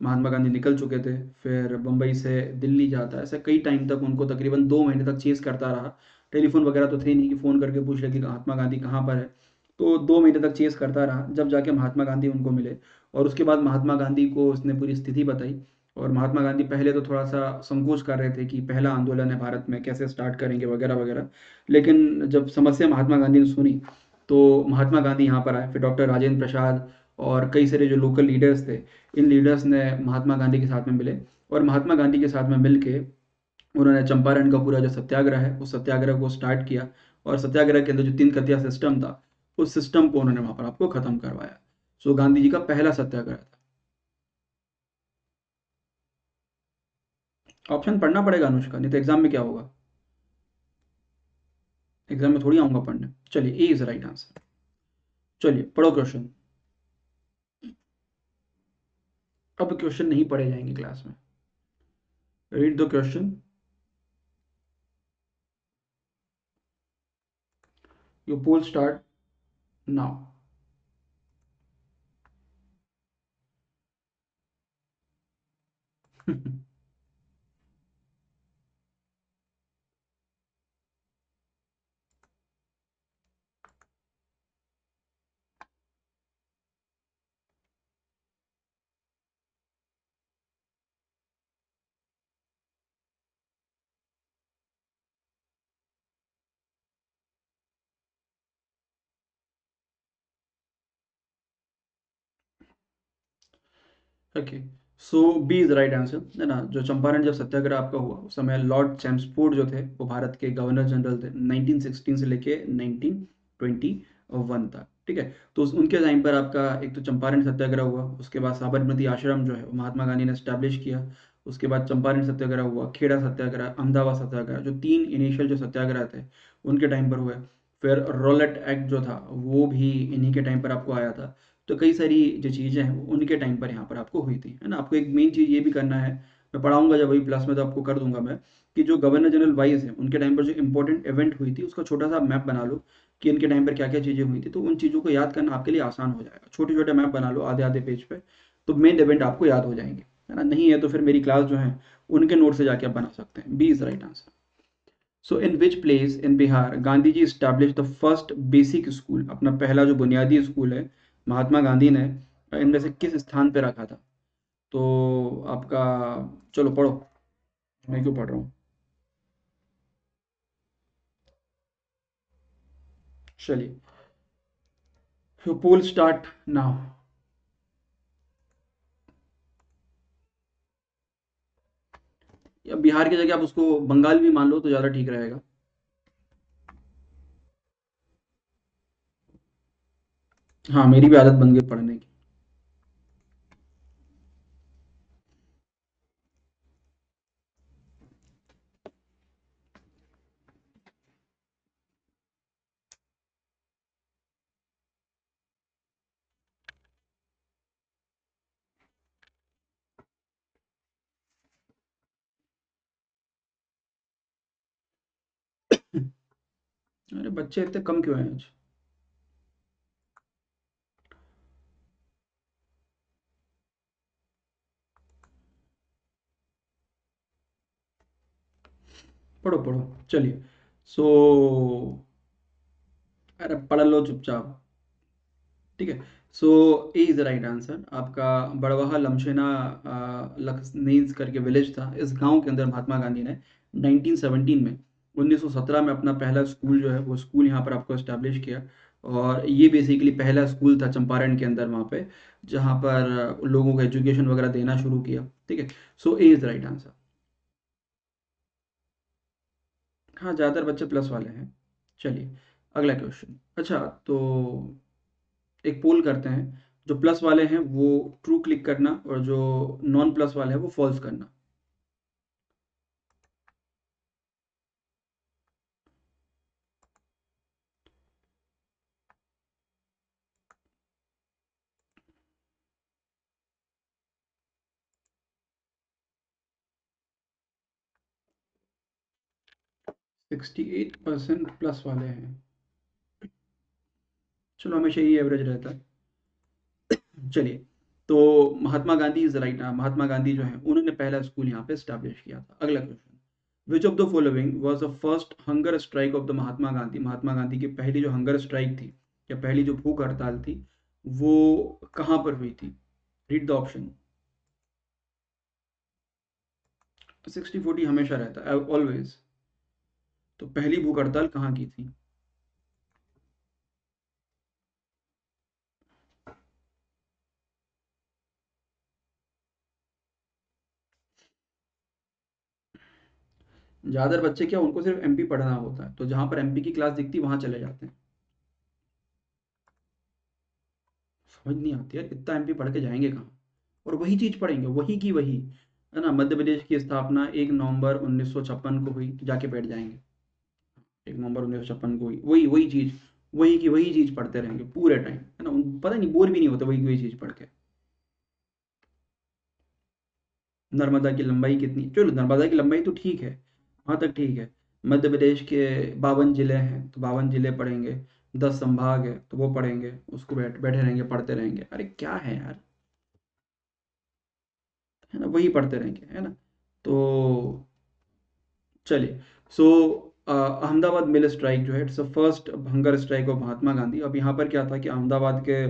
महात्मा गांधी निकल चुके थे, फिर बम्बई से दिल्ली जाता है। ऐसे कई टाइम तक उनको तकरीबन 2 महीने तक चेस करता रहा। टेलीफोन वगैरह तो थे नहीं कि फ़ोन करके पूछ ले कि महात्मा गांधी कहाँ पर है। तो 2 महीने तक चेस करता रहा, जब जाके महात्मा गांधी उनको मिले। और उसके बाद महात्मा गांधी को उसने पूरी स्थिति बताई। और महात्मा गांधी पहले तो थोड़ा सा संकोच कर रहे थे कि पहला आंदोलन है भारत में, कैसे स्टार्ट करेंगे वगैरह वगैरह। लेकिन जब समस्या महात्मा गांधी ने सुनी, तो महात्मा गांधी यहाँ पर आए। फिर डॉक्टर राजेंद्र प्रसाद और कई सारे जो लोकल लीडर्स थे, इन लीडर्स ने महात्मा गांधी के साथ में मिले। और महात्मा गांधी के साथ में मिल के उन्होंने चंपारण का पूरा जो सत्याग्रह है, उस सत्याग्रह को स्टार्ट किया। और सत्याग्रह के अंदर जो 3 कतिया सिस्टम था, उस सिस्टम को उन्होंने वहां पर आपको खत्म करवाया। सो गांधी जी का पहला सत्याग्रह था। ऑप्शन पढ़ना पड़ेगा अनुष्का, नहीं तो एग्जाम में क्या होगा? एग्जाम में थोड़ी आऊंगा पढ़ने। चलिए, ए इज राइट आंसर। चलिए, पढ़ो क्वेश्चन। अब क्वेश्चन नहीं पढ़े जाएंगे क्लास में। Read the question. You poll start now. Okay, so B is right answer, है ना। जो चंपारण जब सत्याग्रह आपका हुआ, उस समय लॉर्ड चैम्सफोर्ड जो थे, वो भारत के गवर्नर जनरल थे 1916 से लेके 1921 तक। ठीक है, तो उनके टाइम पर आपका एक तो चंपारण सत्याग्रह हुआ। उसके बाद साबरमती आश्रम जो है वो महात्मा गांधी ने स्टैब्लिश किया। उसके बाद चंपारण सत्याग्रह हुआ, खेड़ा सत्याग्रह, अहमदाबाद सत्याग्रह, जो 3 इनिशियल जो सत्याग्रह थे उनके टाइम पर हुए। फिर रॉलेट एक्ट जो था वो भी इन्हीं के टाइम पर आपको आया था। तो कई सारी जो चीज़ें हैं वो उनके टाइम पर यहाँ पर आपको हुई थी, है ना। आपको एक मेन चीज़ ये भी करना है, मैं पढ़ाऊंगा जब वही प्लस में, तो आपको कर दूंगा मैं कि जो गवर्नर जनरल वाइस है उनके टाइम पर जो इंपॉर्टेंट इवेंट हुई थी उसका छोटा सा मैप बना लो कि इनके टाइम पर क्या क्या चीज़ें हुई थी, तो उन चीज़ों को याद करना आपके लिए आसान हो जाएगा। छोटे छोटे मैप बना लो आधे आधे पेज पे, तो मेन इवेंट आपको याद हो जाएंगे, है ना। नहीं है तो फिर मेरी क्लास जो है उनके नोट से जाके आप बना सकते हैं। B is right answer. So in which place in Bihar Gandhi ji establish the first basic school, अपना पहला जो बुनियादी स्कूल है महात्मा गांधी ने इनमें से किस स्थान पे रखा था? तो आपका, चलो पढ़ो, मैं क्यों पढ़ रहा हूँ। चलिए, पोल स्टार्ट नाउ। या बिहार की जगह आप उसको बंगाल भी मान लो तो ज़्यादा ठीक रहेगा। हाँ, मेरी भी आदत बन गई पढ़ने की। अरे बच्चे इतने कम क्यों हैं आज? पढ़ो पढ़ो, चलिए। सो अरे पढ़ लो चुपचाप। ठीक है। सो ए इज द राइट आंसर आपका। बड़वाहा लमशेना लखनीज करके विलेज था, इस गांव के अंदर महात्मा गांधी ने 1917 में, 1917 में अपना पहला स्कूल जो है वो स्कूल यहाँ पर आपको इस्टेब्लिश किया। और ये बेसिकली पहला स्कूल था चंपारण के अंदर वहाँ पे, जहाँ पर लोगों को एजुकेशन वगैरह देना शुरू किया। ठीक है। सो ए इज द राइट आंसर। हाँ, ज़्यादातर बच्चे प्लस वाले हैं। चलिए, अगला क्वेश्चन। अच्छा, तो एक पोल करते हैं, जो प्लस वाले हैं वो ट्रू क्लिक करना और जो नॉन प्लस वाले हैं वो फॉल्स करना। 68% प्लस वाले हैं। चलो, हमेशा ही एवरेज रहता है। चलिए, तो महात्मा गांधी इज राइट। महात्मा गांधी जो है उन्होंने पहला स्कूल यहाँ पे स्टैब्लिश किया था। अगला question. Which of the following was the first hunger strike of the Mahatma Gandhi? Mahatma Gandhi की पहली जो हंगर स्ट्राइक थी या पहली जो भूख हड़ताल थी वो कहाँ पर हुई थी? Read the option. 60-40 हमेशा रहता है, ऑलवेज। तो पहली भूख हड़ताल कहाँ की थी? ज़्यादातर बच्चे क्या, उनको सिर्फ एमपी पढ़ना होता है, तो जहाँ पर एमपी की क्लास दिखती है वहाँ चले जाते हैं। समझ नहीं आती यार, इतना एमपी पढ़ के जाएंगे कहाँ? और वही चीज़ पढ़ेंगे, वही की वही, है ना। मध्य प्रदेश की स्थापना 1 नवंबर 1956 को हुई, तो जाके बैठ जाएंगे। 1 नवंबर 1956 को हुई, वही वही चीज़, वही की वही चीज़ पढ़ते रहेंगे पूरे टाइम, है ना। पता नहीं, बोर भी नहीं होते वही की वही चीज़ पढ़ के। नर्मदा की लंबाई कितनी? चलो, नर्मदा की लंबाई तो ठीक है, वहाँ तक ठीक है। मध्य प्रदेश के 52 जिले हैं तो 52 जिले पढ़ेंगे। 10 संभाग है तो वो पढ़ेंगे, उसको बैठे रहेंगे पढ़ते रहेंगे। अरे क्या है यार, है ना, वही पढ़ते रहेंगे, है ना। तो चलिए। सो अहमदाबाद मिल स्ट्राइक जो है, it's the first hunger strike of Mahatma Gandhi. अब यहाँ पर क्या था कि अहमदाबाद के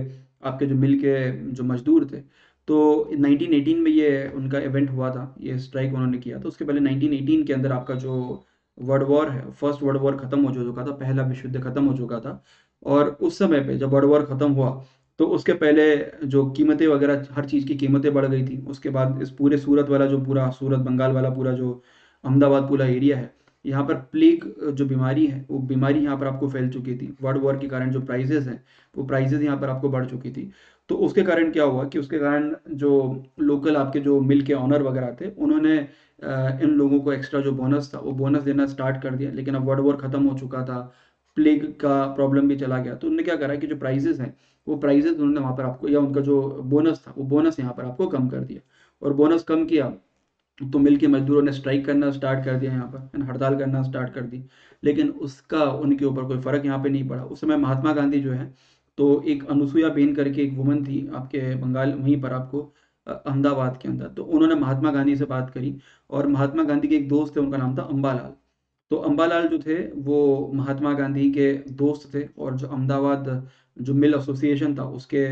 आपके जो मिल के जो मजदूर थे, तो 1918 में ये उनका इवेंट हुआ था, ये स्ट्राइक उन्होंने किया। तो उसके पहले 1918 के अंदर आपका जो वर्ल्ड वॉर है, फर्स्ट वर्ल्ड वॉर खत्म हो चुका था, पहला विश्व युद्ध खत्म हो चुका था। और उस समय पे जब वर्ल्ड वॉर खत्म हुआ, तो उसके पहले जो कीमतें वगैरह, हर चीज़ की कीमतें बढ़ गई थी। उसके बाद इस पूरे सूरत वाला जो पूरा सूरत बंगाल वाला पूरा जो अहमदाबाद पूरा एरिया है, यहाँ पर प्लेग जो बीमारी है वो बीमारी यहाँ पर आपको फैल चुकी थी। वर्ल्ड वॉर के कारण जो प्राइजेस हैं वो प्राइजेस यहाँ पर आपको बढ़ चुकी थी। तो उसके कारण क्या हुआ कि उसके कारण जो लोकल आपके जो मिल के ऑनर वगैरह थे उन्होंने इन लोगों को एक्स्ट्रा जो बोनस था वो बोनस देना स्टार्ट कर दिया। लेकिन अब वर्ल्ड वॉर खत्म हो चुका था, प्लेग का प्रॉब्लम भी चला गया, तो उन्होंने क्या करा कि जो प्राइजेस हैं वो प्राइजेस उन्होंने वहाँ पर आपको, या उनका जो बोनस था वो बोनस यहाँ पर आपको कम कर दिया। और बोनस कम किया तो मिल के मजदूरों ने स्ट्राइक करना स्टार्ट कर दिया यहाँ पर, है ना, हड़ताल करना स्टार्ट कर दी। लेकिन उसका उनके ऊपर कोई फ़र्क यहाँ पे नहीं पड़ा। उस समय महात्मा गांधी जो है, तो एक अनुसुईया बेन करके एक वुमन थी आपके बंगाल, वहीं पर आपको अहमदाबाद के अंदर, तो उन्होंने महात्मा गांधी से बात करी। और महात्मा गांधी के एक दोस्त थे, उनका नाम था अम्बालाल। तो अम्बालाल जो थे वो महात्मा गांधी के दोस्त थे, और जो अहमदाबाद जो मिल एसोसिएशन था उसके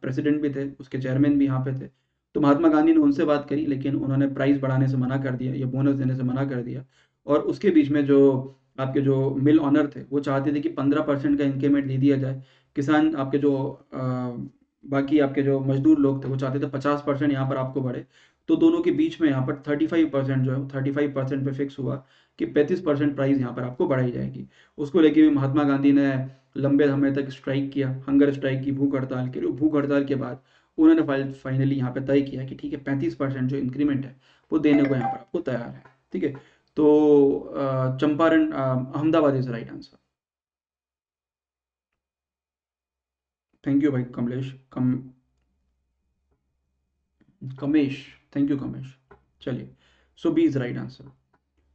प्रेसिडेंट भी थे, उसके चेयरमैन भी यहाँ पे थे। तो महात्मा गांधी ने उनसे बात करी, लेकिन उन्होंने प्राइस बढ़ाने से मना कर दिया या बोनस देने से मना कर दिया। और उसके बीच में जो आपके जो मिल ऑनर थे वो चाहते थे कि 15% का इंक्रीमेंट दे दिया जाए। किसान आपके जो बाकी आपके जो मजदूर लोग थे वो चाहते थे 50% यहाँ पर आपको बढ़े। तो दोनों के बीच में यहाँ पर 35% जो है, 35% पे फिक्स हुआ कि 35% प्राइस यहाँ पर आपको बढ़ाई जाएगी। उसको लेके भी महात्मा गांधी ने लंबे समय तक स्ट्राइक किया, हंगर स्ट्राइक की, भूख हड़ताल की। भूख हड़ताल के बाद उन्होंने फाइनली यहाँ पे तय किया कि ठीक है, 35% जो इंक्रीमेंट है वो देने को यहाँ पर आपको तैयार है। ठीक है, तो Champaran, Ahmedabad is right answer. Thank you भाई कमलेश, कमेश, थैंक यू कमेश। चलिए, so B is right answer.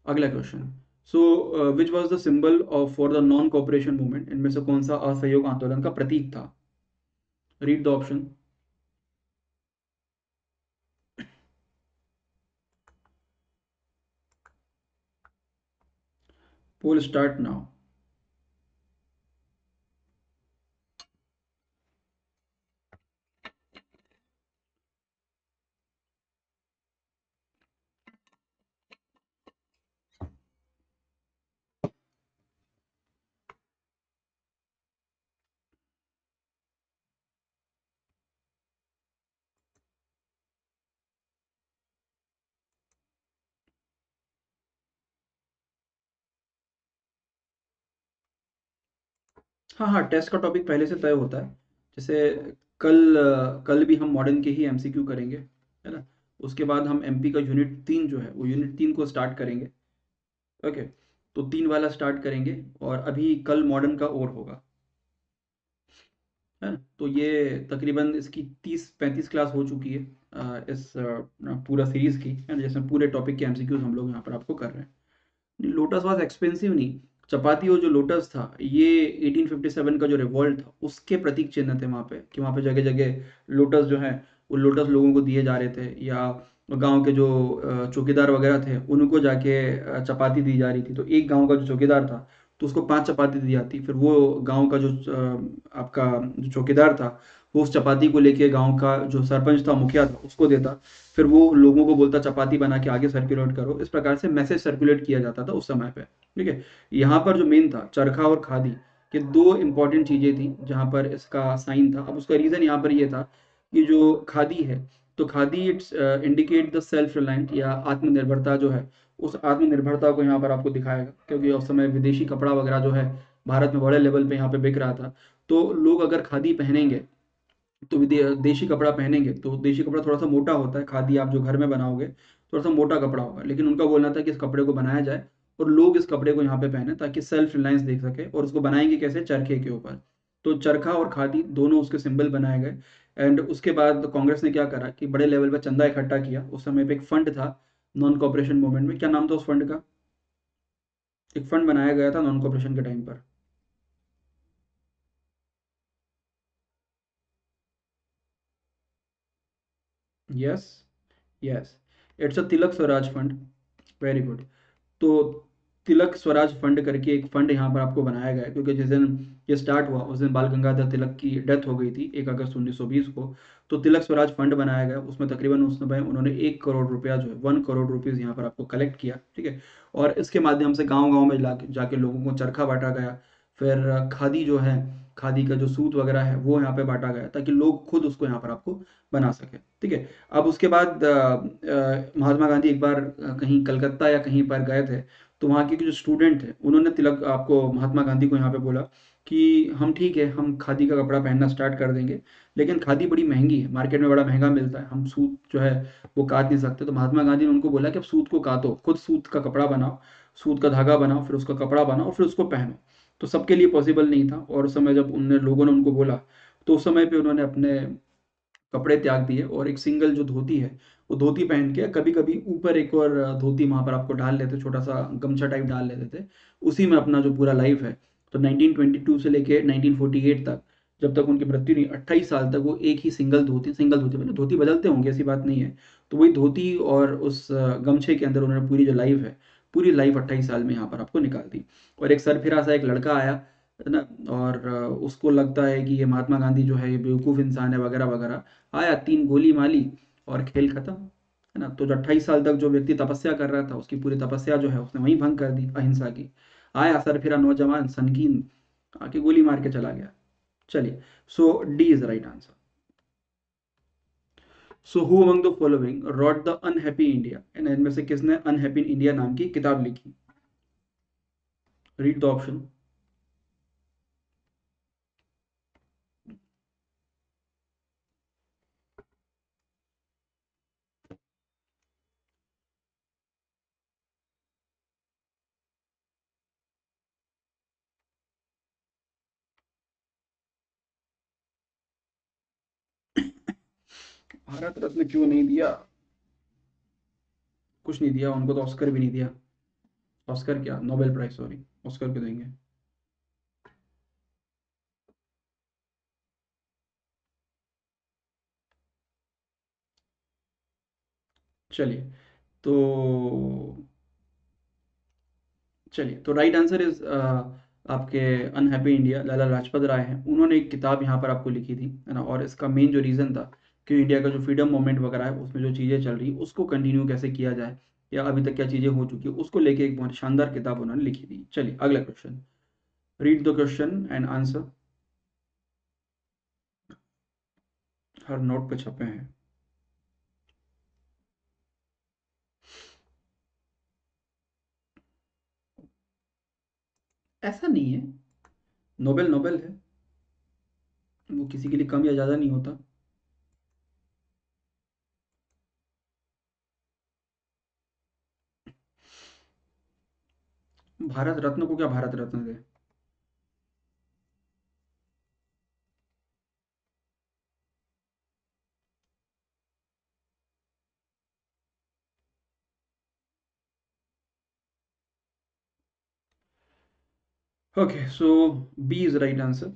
अगला question. So which was the symbol of for the non cooperation movement, इनमें से कौन सा असहयोग आंदोलन का प्रतीक था? Read the option. Pole start now. हाँ हाँ, टेस्ट का टॉपिक पहले से तय होता है। जैसे कल भी हम मॉडर्न के ही एमसीक्यू करेंगे, है ना। उसके बाद हम एमपी का यूनिट 3 जो है वो यूनिट 3 को स्टार्ट करेंगे। ओके, तो 3 वाला स्टार्ट करेंगे, और अभी कल मॉडर्न का और होगा, है ना। तो ये तकरीबन इसकी 30-35 क्लास हो चुकी है इस पूरा सीरीज की, है ना, जिसमें पूरे टॉपिक के एमसीक्यूज हम लोग यहाँ पर आपको कर रहे हैं। लोटस वाज एक्सपेंसिव नहीं। चपाती और जो लोटस था ये 1857 का जो रिवॉल्ट था उसके प्रतीक चिन्ह थे वहाँ पे, कि वहाँ पे जगह जगह लोटस जो है वो लोटस लोगों को दिए जा रहे थे, या गांव के जो चौकीदार वगैरह थे उनको जाके चपाती दी जा रही थी। तो एक गांव का जो चौकीदार था तो उसको 5 चपाती दी जाती, फिर वो गांव का जो आपका जो चौकीदार था वो उस चपाती को लेके गांव का जो सरपंच था, मुखिया था, उसको देता। फिर वो लोगों को बोलता चपाती बना के आगे सर्कुलेट करो। इस प्रकार से मैसेज सर्कुलेट किया जाता था उस समय पे। ठीक है, यहाँ पर जो मेन था चरखा और खादी, ये दो इंपॉर्टेंट चीजें थी जहाँ पर इसका साइन था। अब उसका रीजन यहाँ पर ये था कि जो खादी है, तो khadi it's indicate the self reliant या आत्मनिर्भरता जो है, उस आत्मनिर्भरता को यहाँ पर आपको दिखाएगा, क्योंकि उस समय विदेशी कपड़ा वगैरह जो है भारत में बड़े लेवल पे यहाँ पे बिक रहा था। तो लोग अगर खादी पहनेंगे, तो देशी कपड़ा पहनेंगे, तो देशी कपड़ा थोड़ा सा मोटा होता है, खादी आप जो घर में बनाओगे थोड़ा सा मोटा कपड़ा होगा। लेकिन उनका बोलना था कि इस कपड़े को बनाया जाए और लोग इस कपड़े को यहाँ पे पहने, ताकि सेल्फ रिलायंस देख सके। और उसको बनाएंगे कैसे? चरखे के ऊपर। तो चरखा और खादी दोनों उसके सिंबल बनाए गए। एंड उसके बाद कांग्रेस ने क्या करा कि बड़े लेवल पर चंदा इकट्ठा किया। उस समय पे एक फंड था नॉन कॉपरेशन मूवमेंट में, क्या नाम था उस फंड का? एक फंड बनाया गया था नॉन कॉपरेशन के टाइम पर। Yes, yes, it's a Tilak Swaraj fund. Very good. तो तिलक स्वराज फंड करके एक फंड यहाँ पर आपको बनाया गया है, क्योंकि जिस दिन ये स्टार्ट हुआ उस दिन बाल गंगाधर तिलक की डेथ हो गई थी 1 अगस्त 1920 को। तो तिलक स्वराज फंड बनाया गया, उसमें तकरीबन उस समय उन्होंने 1 करोड़ रुपया जो है 1 करोड़ रुपीज़ यहाँ पर आपको कलेक्ट किया। ठीक है, और इसके माध्यम से गाँव गाँव में जाके लोगों को चरखा बांटा गया। फिर खादी जो है, खादी का जो सूत वगैरह है वो यहाँ पे बांटा गया, ताकि लोग खुद उसको यहाँ पर आपको बना सके। ठीक है, अब उसके बाद महात्मा गांधी एक बार कहीं कलकत्ता या कहीं पर गए थे, तो वहाँ के जो स्टूडेंट थे उन्होंने तिलक आपको महात्मा गांधी को यहाँ पे बोला कि हम ठीक है, हम खादी का कपड़ा पहनना स्टार्ट कर देंगे, लेकिन खादी बड़ी महंगी है, मार्केट में बड़ा महंगा मिलता है, हम सूत जो है वो काट नहीं सकते। तो महात्मा गांधी ने उनको बोला कि अब सूत को काटो, खुद सूत का कपड़ा बनाओ, सूत का धागा बनाओ, फिर उसका कपड़ा बनाओ, फिर उसको पहनो। तो सबके लिए पॉसिबल नहीं था, और उस समय जब उन लोगों ने उनको बोला, तो उस समय पे उन्होंने अपने कपड़े त्याग दिए और एक सिंगल जो धोती है वो धोती पहन के कभी कभी ऊपर एक और धोती वहां पर आपको डाल लेते, छोटा सा गमछा टाइप डाल लेते थे, उसी में अपना जो पूरा लाइफ है। तो 1922 से लेके 1948 तक, जब तक उनकी मृत्यु नहीं, 28 साल तक वो एक ही सिंगल धोती, मतलब धोती बदलते होंगे ऐसी बात नहीं है, तो वही धोती और उस गमछे के अंदर उन्होंने पूरी जो लाइफ है, पूरी लाइफ 28 साल में यहाँ पर आपको निकाल दी। और एक सरफिरा सा एक लड़का आया है ना, और उसको लगता है कि ये महात्मा गांधी जो है ये बेवकूफ़ इंसान है वगैरह वगैरह, आया 3 गोली मारी और खेल खत्म, है ना। तो जो 28 साल तक जो व्यक्ति तपस्या कर रहा था, उसकी पूरी तपस्या जो है उसने वहीं भंग कर दी अहिंसा की। आया सरफिरा नौजवान संगीन, आके गोली मार के चला गया। चलिए, so D is right answer. So who among the following wrote the Unhappy India, इनमें से किसने अनहैप्पी इंडिया नाम की किताब लिखी? Read the option. Bharat Ratna क्यों नहीं दिया? कुछ नहीं दिया उनको, तो ऑस्कर भी नहीं दिया। ऑस्कर क्या, नोबेल प्राइज, सॉरी, ऑस्कर क्यों देंगे? चलिए, तो चलिए, तो राइट आंसर इज आपके अनहैप्पी इंडिया, लाला लाजपत राय हैं। उन्होंने एक किताब यहाँ पर आपको लिखी थी, है ना, और इसका मेन जो रीज़न था कि इंडिया का जो फ्रीडम मूवमेंट वगैरह है उसमें जो चीज़ें चल रही उसको कंटिन्यू कैसे किया जाए, या अभी तक क्या चीज़ें हो चुकी है, उसको लेके एक बहुत शानदार किताब उन्होंने लिखी थी। चलिए, अगला question, read the question and answer. Her note पे छपे हैं। ऐसा नहीं है, नोबेल नोबेल है, वो किसी के लिए कम या ज़्यादा नहीं होता। भारत रत्न को क्या भारत रत्न दे? Okay, so B is right answer.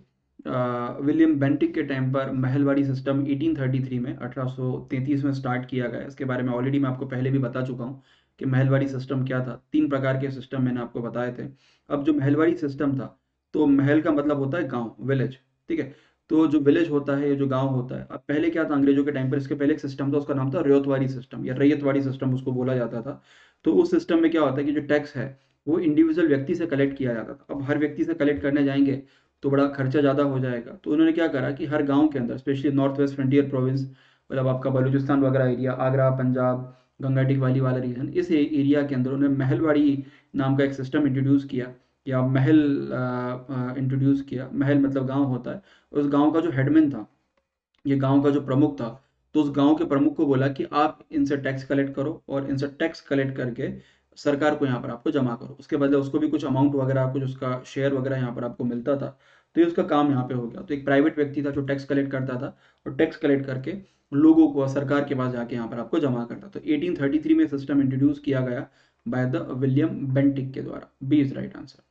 William Bentinck के टाइम पर महलवाड़ी सिस्टम 1833 में, 1833 में स्टार्ट किया गया। इसके बारे में ऑलरेडी मैं आपको पहले भी बता चुका हूँ कि महलवाड़ी सिस्टम क्या था। 3 प्रकार के सिस्टम मैंने आपको बताए थे। अब जो महलवाड़ी सिस्टम था, तो महल का मतलब होता है गांव, विलेज, ठीक है। तो जो विलेज होता है, जो गांव होता है, अब पहले क्या था अंग्रेजों के टाइम पर, इसके पहले एक सिस्टम था, उसका नाम था रयतवाड़ी सिस्टम या रैयतवाड़ी सिस्टम उसको बोला जाता था। तो उस सिस्टम में क्या होता है कि जो टैक्स है वो इंडिविजुअल व्यक्ति से कलेक्ट किया जाता था। अब हर व्यक्ति से कलेक्ट करने जाएंगे तो बड़ा खर्चा ज़्यादा हो जाएगा, तो उन्होंने क्या करा कि हर गांव के अंदर, specially north west frontier province, मतलब आपका बलूचिस्तान वगैरह एरिया, आगरा, पंजाब, गंगा टिकवाली वाला रीजन, इस एरिया के अंदर उन्होंने महलवाड़ी नाम का एक सिस्टम इंट्रोड्यूस किया, या महल इंट्रोड्यूस किया। महल मतलब गांव होता है। उस गांव का जो हेडमैन था, ये गांव का जो प्रमुख था, तो उस गांव के प्रमुख को बोला कि आप इनसे टैक्स कलेक्ट करो और इनसे टैक्स कलेक्ट करके सरकार को यहाँ पर आपको जमा करो। उसके बदले उसको भी कुछ अमाउंट वगैरह, कुछ उसका शेयर वगैरह यहाँ पर आपको मिलता था। तो ये उसका काम यहाँ पे हो गया। तो एक प्राइवेट व्यक्ति था जो टैक्स कलेक्ट करता था, और टैक्स कलेक्ट करके लोगों को, सरकार के पास जाके यहाँ पर आपको जमा करता। तो 1833 में सिस्टम इंट्रोड्यूस किया गया बाय द विलियम बेंटिक के द्वारा। B is right answer.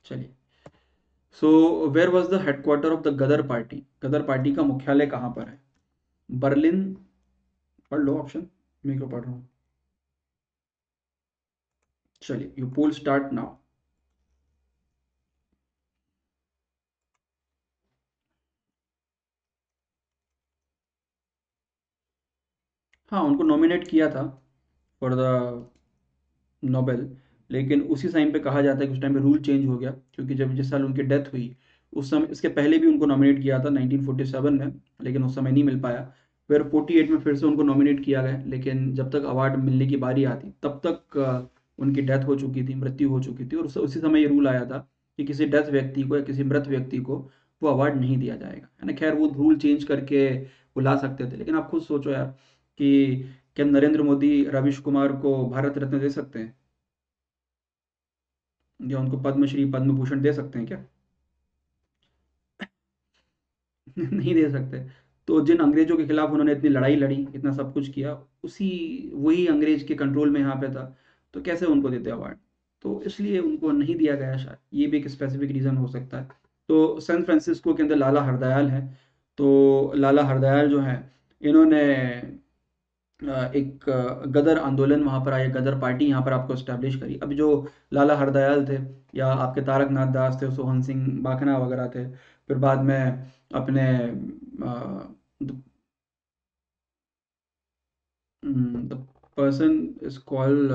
चलिए, so where was the headquarter of the Ghadar party? Ghadar party का मुख्यालय कहाँ पर है? बर्लिन, पढ़ लो ऑप्शन, मैं क्यों पढ़ रहा हूँ। चलिए, यू पोल स्टार्ट नाउ। हाँ, उनको नॉमिनेट किया था फॉर द नोबेल, लेकिन उसी टाइम पे कहा जाता है कि उस टाइम पे रूल चेंज हो गया, क्योंकि जब जिस साल उनकी डेथ हुई, उस समय, इसके पहले भी उनको नॉमिनेट किया था 1947 में, लेकिन उस समय नहीं मिल पाया। फिर 48 में फिर से उनको नॉमिनेट किया गया, लेकिन जब तक अवार्ड मिलने की बारी आती तब तक उनकी डेथ हो चुकी थी, मृत्यु हो चुकी थी, और उसी समय ये रूल आया था कि किसी डेथ व्यक्ति को या किसी मृत व्यक्ति को वो अवार्ड नहीं दिया जाएगा, है ना। खैर, वो रूल चेंज करके बुला सकते थे, लेकिन आप खुद सोचो यार कि क्या नरेंद्र मोदी रविश कुमार को भारत रत्न दे सकते हैं, या उनको पद्मश्री, पद्म भूषण दे सकते हैं क्या? नहीं दे सकते। तो जिन अंग्रेजों के खिलाफ उन्होंने इतनी लड़ाई लड़ी, इतना सब कुछ किया, उसी वही अंग्रेज के कंट्रोल में यहाँ पे था, तो कैसे उनको देते अवार्ड? तो इसलिए उनको नहीं दिया गया शायद, ये भी एक स्पेसिफिक रीज़न हो सकता है। तो सैन फ्रांसिस्को के अंदर लाला हरदयाल है। तो लाला हरदयाल जो है, इन्होंने एक गदर आंदोलन वहाँ पर आया, गदर पार्टी यहाँ पर आपको स्टैब्लिश करी। अब जो लाला हरदयाल थे, या आपके तारक नाथ दास थे, सोहन सिंह बाखना वगैरह थे, फिर बाद में अपने the person is called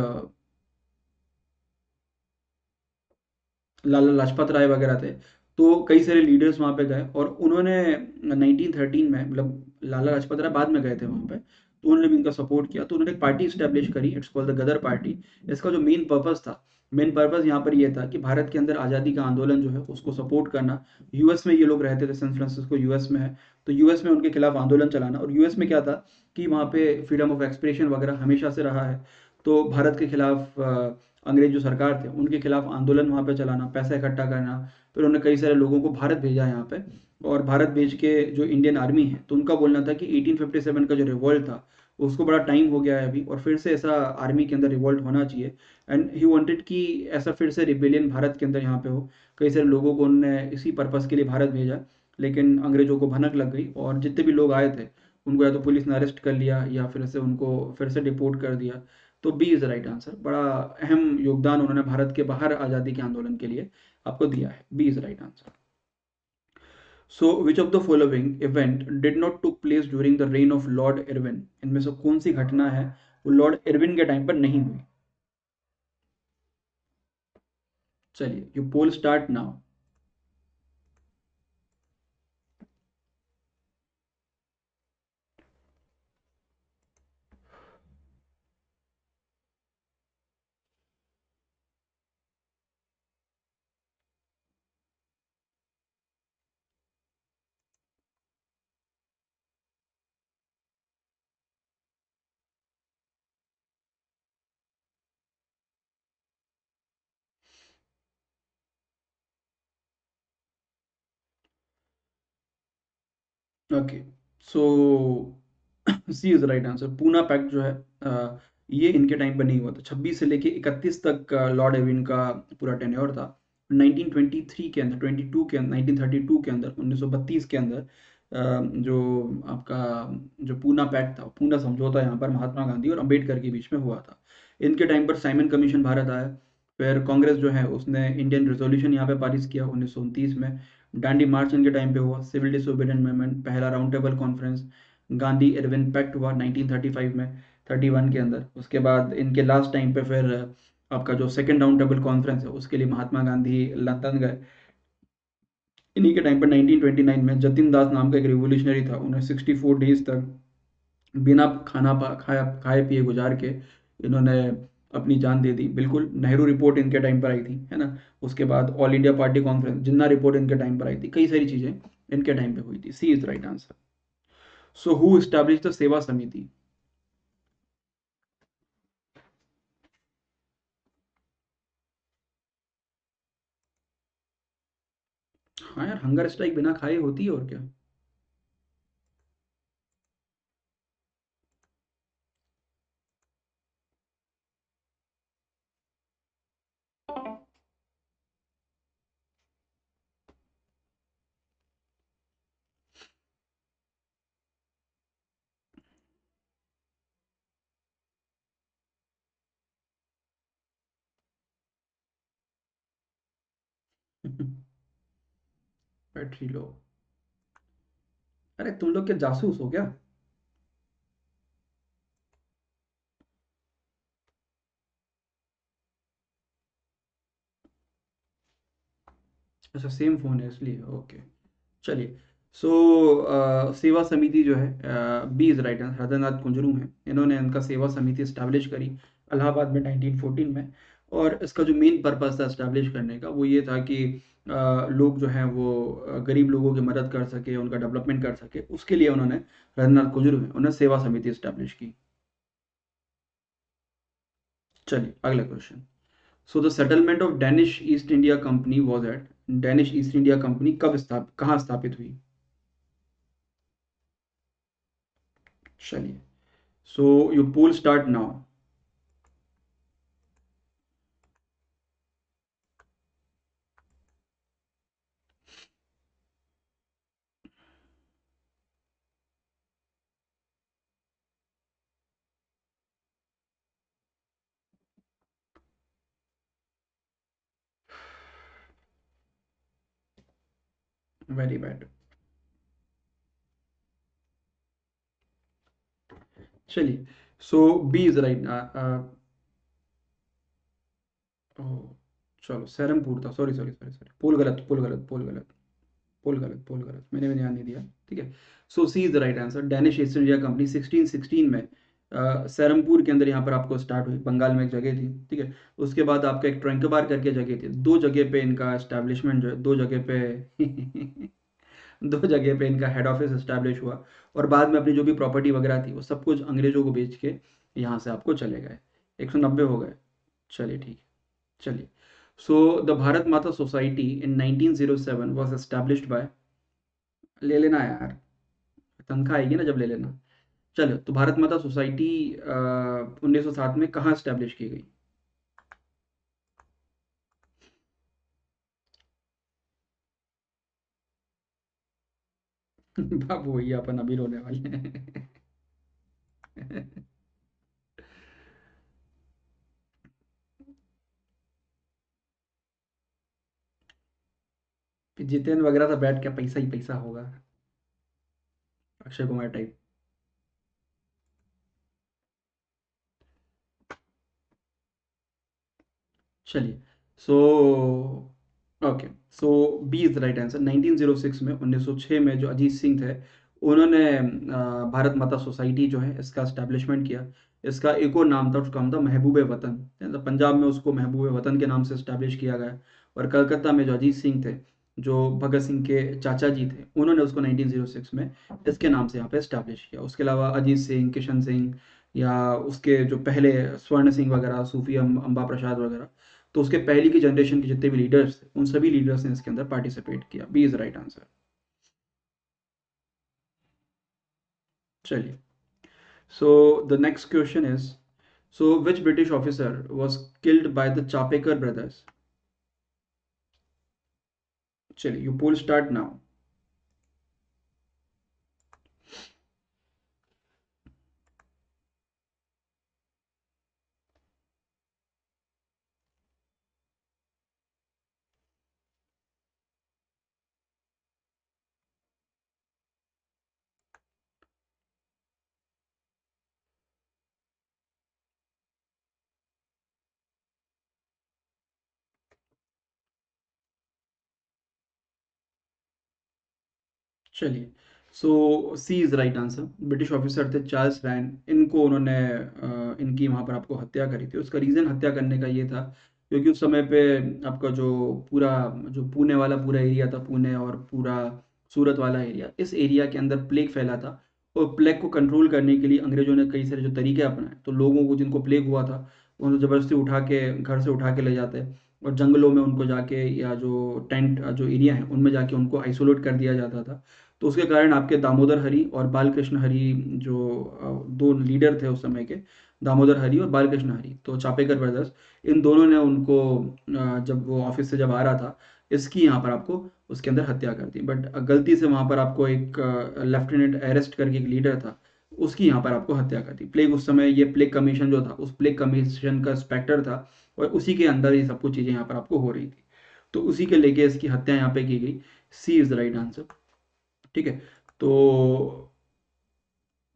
Lala Lajpat Rai वगैरह थे। तो कई सारे लीडर्स वहाँ पे गए, और उन्होंने 1913 में, मतलब लाला लाजपत राय बाद में गए थे वहाँ पे, तो उन्होंने भी इनका सपोर्ट किया। तो उन्होंने एक पार्टी स्टैब्लिश करी, it's called the Ghadar party. इसका जो मेन पर्पस था, मेन पर्पस यहाँ पर ये था कि भारत के अंदर आज़ादी का आंदोलन जो है उसको सपोर्ट करना। यूएस में ये लोग रहते थे, सैन फ्रांसिस्को यूएस में है, तो यूएस में उनके खिलाफ आंदोलन चलाना। और यूएस में क्या था कि वहाँ पे फ्रीडम ऑफ एक्सप्रेशन वगैरह हमेशा से रहा है। तो भारत के खिलाफ अंग्रेज जो सरकार थे उनके खिलाफ आंदोलन वहाँ पे चलाना, पैसा इकट्ठा करना। फिर उन्होंने कई सारे लोगों को भारत भेजा यहाँ पे, और भारत भेज के जो इंडियन आर्मी है, तो उनका बोलना था कि 1857 का जो रिवॉल्ट था उसको बड़ा टाइम हो गया है अभी, और फिर से ऐसा आर्मी के अंदर रिवॉल्ट होना चाहिए। एंड ही वांटेड कि ऐसा फिर से रिबेलियन भारत के अंदर यहाँ पे हो। कई सारे लोगों को उन्होंने इसी पर्पज़ के लिए भारत भेजा, लेकिन अंग्रेज़ों को भनक लग गई, और जितने भी लोग आए थे उनको या तो पुलिस ने अरेस्ट कर लिया, या फिर से उनको फिर से डिपोर्ट कर दिया। तो B is the right answer. बड़ा अहम योगदान उन्होंने भारत के बाहर आज़ादी के आंदोलन के लिए आपको दिया है। B is the right answer. So which of the following event did not took place during the reign of lord Irwin? इनमें से कौन सी घटना है वो लॉर्ड इरविन के टाइम पर नहीं हुई? चलिए, you poll start now. Okay, so C is right answer. Poona pact जो है, ये इनके टाइम पर नहीं हुआ था। 26 से लेके 31 तक लॉर्ड एविन का पूरा टेन्योर था। 1923 के अंदर, 22 के अंदर, 1932 के अंदर, 1932 के अंदर जो आपका जो पूना पैक्ट था, पूना समझौता, यहाँ पर महात्मा गांधी और अंबेडकर के बीच में हुआ था। इनके टाइम पर साइमन कमीशन भारत आया। फिर कांग्रेस जो है उसने इंडियन रेजोल्यूशन यहाँ पे पारित किया 1929 में। डांडी मार्च इनके टाइम पे हुआ। सिविल डिसोबीडियंट मूवमेंट, पहला round table conference, Gandhi Irwin pact हुआ 1935 में, 31 के अंदर। उसके बाद इनके लास्ट टाइम पे फिर आपका जो सेकंड राउंड टेबल कॉन्फ्रेंस है उसके लिए महात्मा गांधी लंदन गए। इन्हीं के टाइम पर 1929 में जतिन दास नाम का एक रिवोल्यूशनरी था, उन्हें 64 डेज तक बिना खाए पिए गुजार के इन्होंने अपनी जान दे दी। बिल्कुल, नेहरू रिपोर्ट इनके टाइम पर आई थी, है ना। उसके बाद ऑल इंडिया पार्टी कॉन्फ्रेंस, जिन्ना रिपोर्ट इनके टाइम पर आई थी। कई सारी चीज़ें इनके टाइम पे हुई थी। C is right answer. So who establish the Seva Samiti? हाँ यार, हंगर स्ट्राइक बिना खाए होती है, और क्या। Battery low. अरे तुम लोग क्या जासूस हो क्या? अच्छा, सेम फोन है इसलिए, ओके। चलिए, सो सेवा समिति जो है, B is right answer. Hridaynath Kunzru हैं, इन्होंने इनका सेवा समिति स्टैब्लिश करी इलाहाबाद में 1914 में। और इसका जो मेन पर्पस था स्टैब्लिश करने का, वो ये था कि लोग जो हैं वो गरीब लोगों की मदद कर सके, उनका डेवलपमेंट कर सके, उसके लिए उन्होंने, हरदनाथ कुंजरू हैं, उन्होंने सेवा समिति स्टैब्लिश की। चलिए, अगला question. So the settlement of Danish east India company was at, Danish east India company कब स्थापित, कहाँ स्थापित हुई? चलिए, so you poll start now. Very bad. चलिए, सो बी इज राइट। चलो, सैरमपुर था। सॉरी सॉरी सॉरी सॉरी, पोल गलत, पोल गलत, पोल गलत, पोल गलत, पोल गलत, मैंने भी ध्यान नहीं दिया। ठीक है, so C is the right answer. Danish East India Company 1616 में सैरमपुर के अंदर यहाँ पर आपको स्टार्ट हुई। बंगाल में एक जगह थी। ठीक है, उसके बाद आपका एक ट्रंकबार करके जगह थी। दो जगह पे इनका एस्टैब्लिशमेंट जो है, दो जगह पे दो जगह पे इनका हेड ऑफिस एस्टैब्लिश हुआ। और बाद में अपनी जो भी प्रॉपर्टी वगैरह थी वो सब कुछ अंग्रेजों को बेच के यहाँ से आपको चले गए। 190 हो गए। चलिए ठीक है। चलिए, सो द भारत माता society in 1907 was established bye. ले लेना यार, तनख्वाह आएगी ना जब ले लेना। चलो, तो भारत माता सोसाइटी 1907 में कहाँ एस्टैब्लिश की गई? बाबू भैया अपन अभी रोने वाले हैं। जितेंद्र वगैरह तो बैठ के पैसा ही पैसा होगा। अक्षय कुमार टाइप। चलिए, so okay, so B is the right answer. 1906 में, 1906 में जो अजीत सिंह थे, उन्होंने भारत माता सोसाइटी जो है इसका एस्टैब्लिशमेंट किया। इसका एक और नाम था, उसका नाम था महबूब वतन। तो पंजाब में उसको महबूब वतन के नाम से एस्टैब्लिश किया गया। और कलकत्ता में जो अजीत सिंह थे, जो भगत सिंह के चाचा जी थे, उन्होंने उसको 1906 में इसके नाम से यहाँ पे एस्टैब्लिश किया। उसके अलावा अजीत सिंह, किशन सिंह, या उसके जो पहले स्वर्ण सिंह वगैरह, सूफी अम्बा प्रसाद वगैरह, तो उसके पहले की जनरेशन के जितने भी लीडर्स थे, उन सभी लीडर्स ने इसके अंदर पार्टिसिपेट किया। B is right answer. चलिए, so the next question is, so which British officer was killed by the Chapekar brothers? चलिए, यू पोल स्टार्ट नाउ। चलिए, so C is right answer. British officer थे चार्ल्स रैन। इनको उन्होंने इनकी वहाँ पर आपको हत्या करी थी। उसका रीज़न हत्या करने का ये था, क्योंकि उस समय पे आपका जो पूरा, जो पुणे वाला पूरा एरिया था, पुणे और पूरा सूरत वाला एरिया, इस एरिया के अंदर प्लेग फैला था। और प्लेग को कंट्रोल करने के लिए अंग्रेजों ने कई सारे जो तरीके अपनाए। तो लोगों को जिनको प्लेग हुआ था, उनको ज़बरदस्ती उठा के घर से उठा के ले जाते, और जंगलों में उनको जाके, या जो टेंट जो एरिया है उनमें जाके उनको आइसोलेट कर दिया जाता था। तो उसके कारण आपके दामोदर हरी और बालकृष्ण हरी, जो दो लीडर थे उस समय के, दामोदर हरी और बालकृष्ण हरी, तो चापेकर ब्रदर्स, इन दोनों ने उनको जब वो ऑफिस से जब आ रहा था, इसकी यहाँ पर आपको उसके अंदर हत्या कर दी। बट गलती से वहाँ पर आपको एक लेफ्टिनेंट अरेस्ट करके एक लीडर था, उसकी यहाँ पर आपको हत्या कर दी। प्लेग उस समय, ये प्लेग कमीशन जो था, उस प्लेग कमीशन का इंस्पेक्टर था, और उसी के अंदर ये सब कुछ चीज़ें यहाँ पर आपको हो रही थी। तो उसी के लेके इसकी हत्या यहाँ पे की गई। सी इज़ द राइट आंसर। ठीक है, तो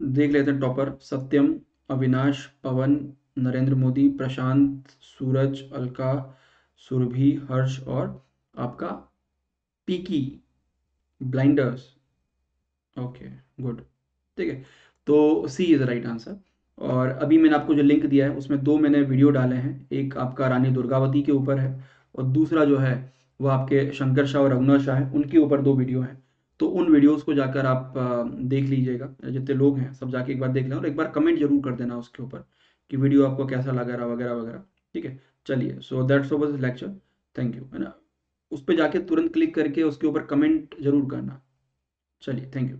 देख लेते हैं टॉपर। सत्यम, अविनाश, पवन, नरेंद्र मोदी, प्रशांत, सूरज, अलका, सुरभि, हर्ष, और आपका पीकी ब्लाइंडर्स। Okay, good. ठीक है, तो सी इज़ द राइट आंसर। और अभी मैंने आपको जो लिंक दिया है उसमें दो मैंने वीडियो डाले हैं। एक आपका रानी दुर्गावती के ऊपर है, और दूसरा जो है वो आपके शंकर शाह और रघुनाथ शाह है, उनके ऊपर दो वीडियो हैं। तो उन वीडियोस को जाकर आप देख लीजिएगा। जितने लोग हैं सब जाके एक बार देख लें, और एक बार कमेंट जरूर कर देना उसके ऊपर कि वीडियो आपको कैसा लगा रहा, वगैरह वगैरह। ठीक है, चलिए, so that's over this lecture. Thank you, है ना। उस पर जाके तुरंत क्लिक करके उसके ऊपर कमेंट जरूर करना। चलिए, थैंक यू।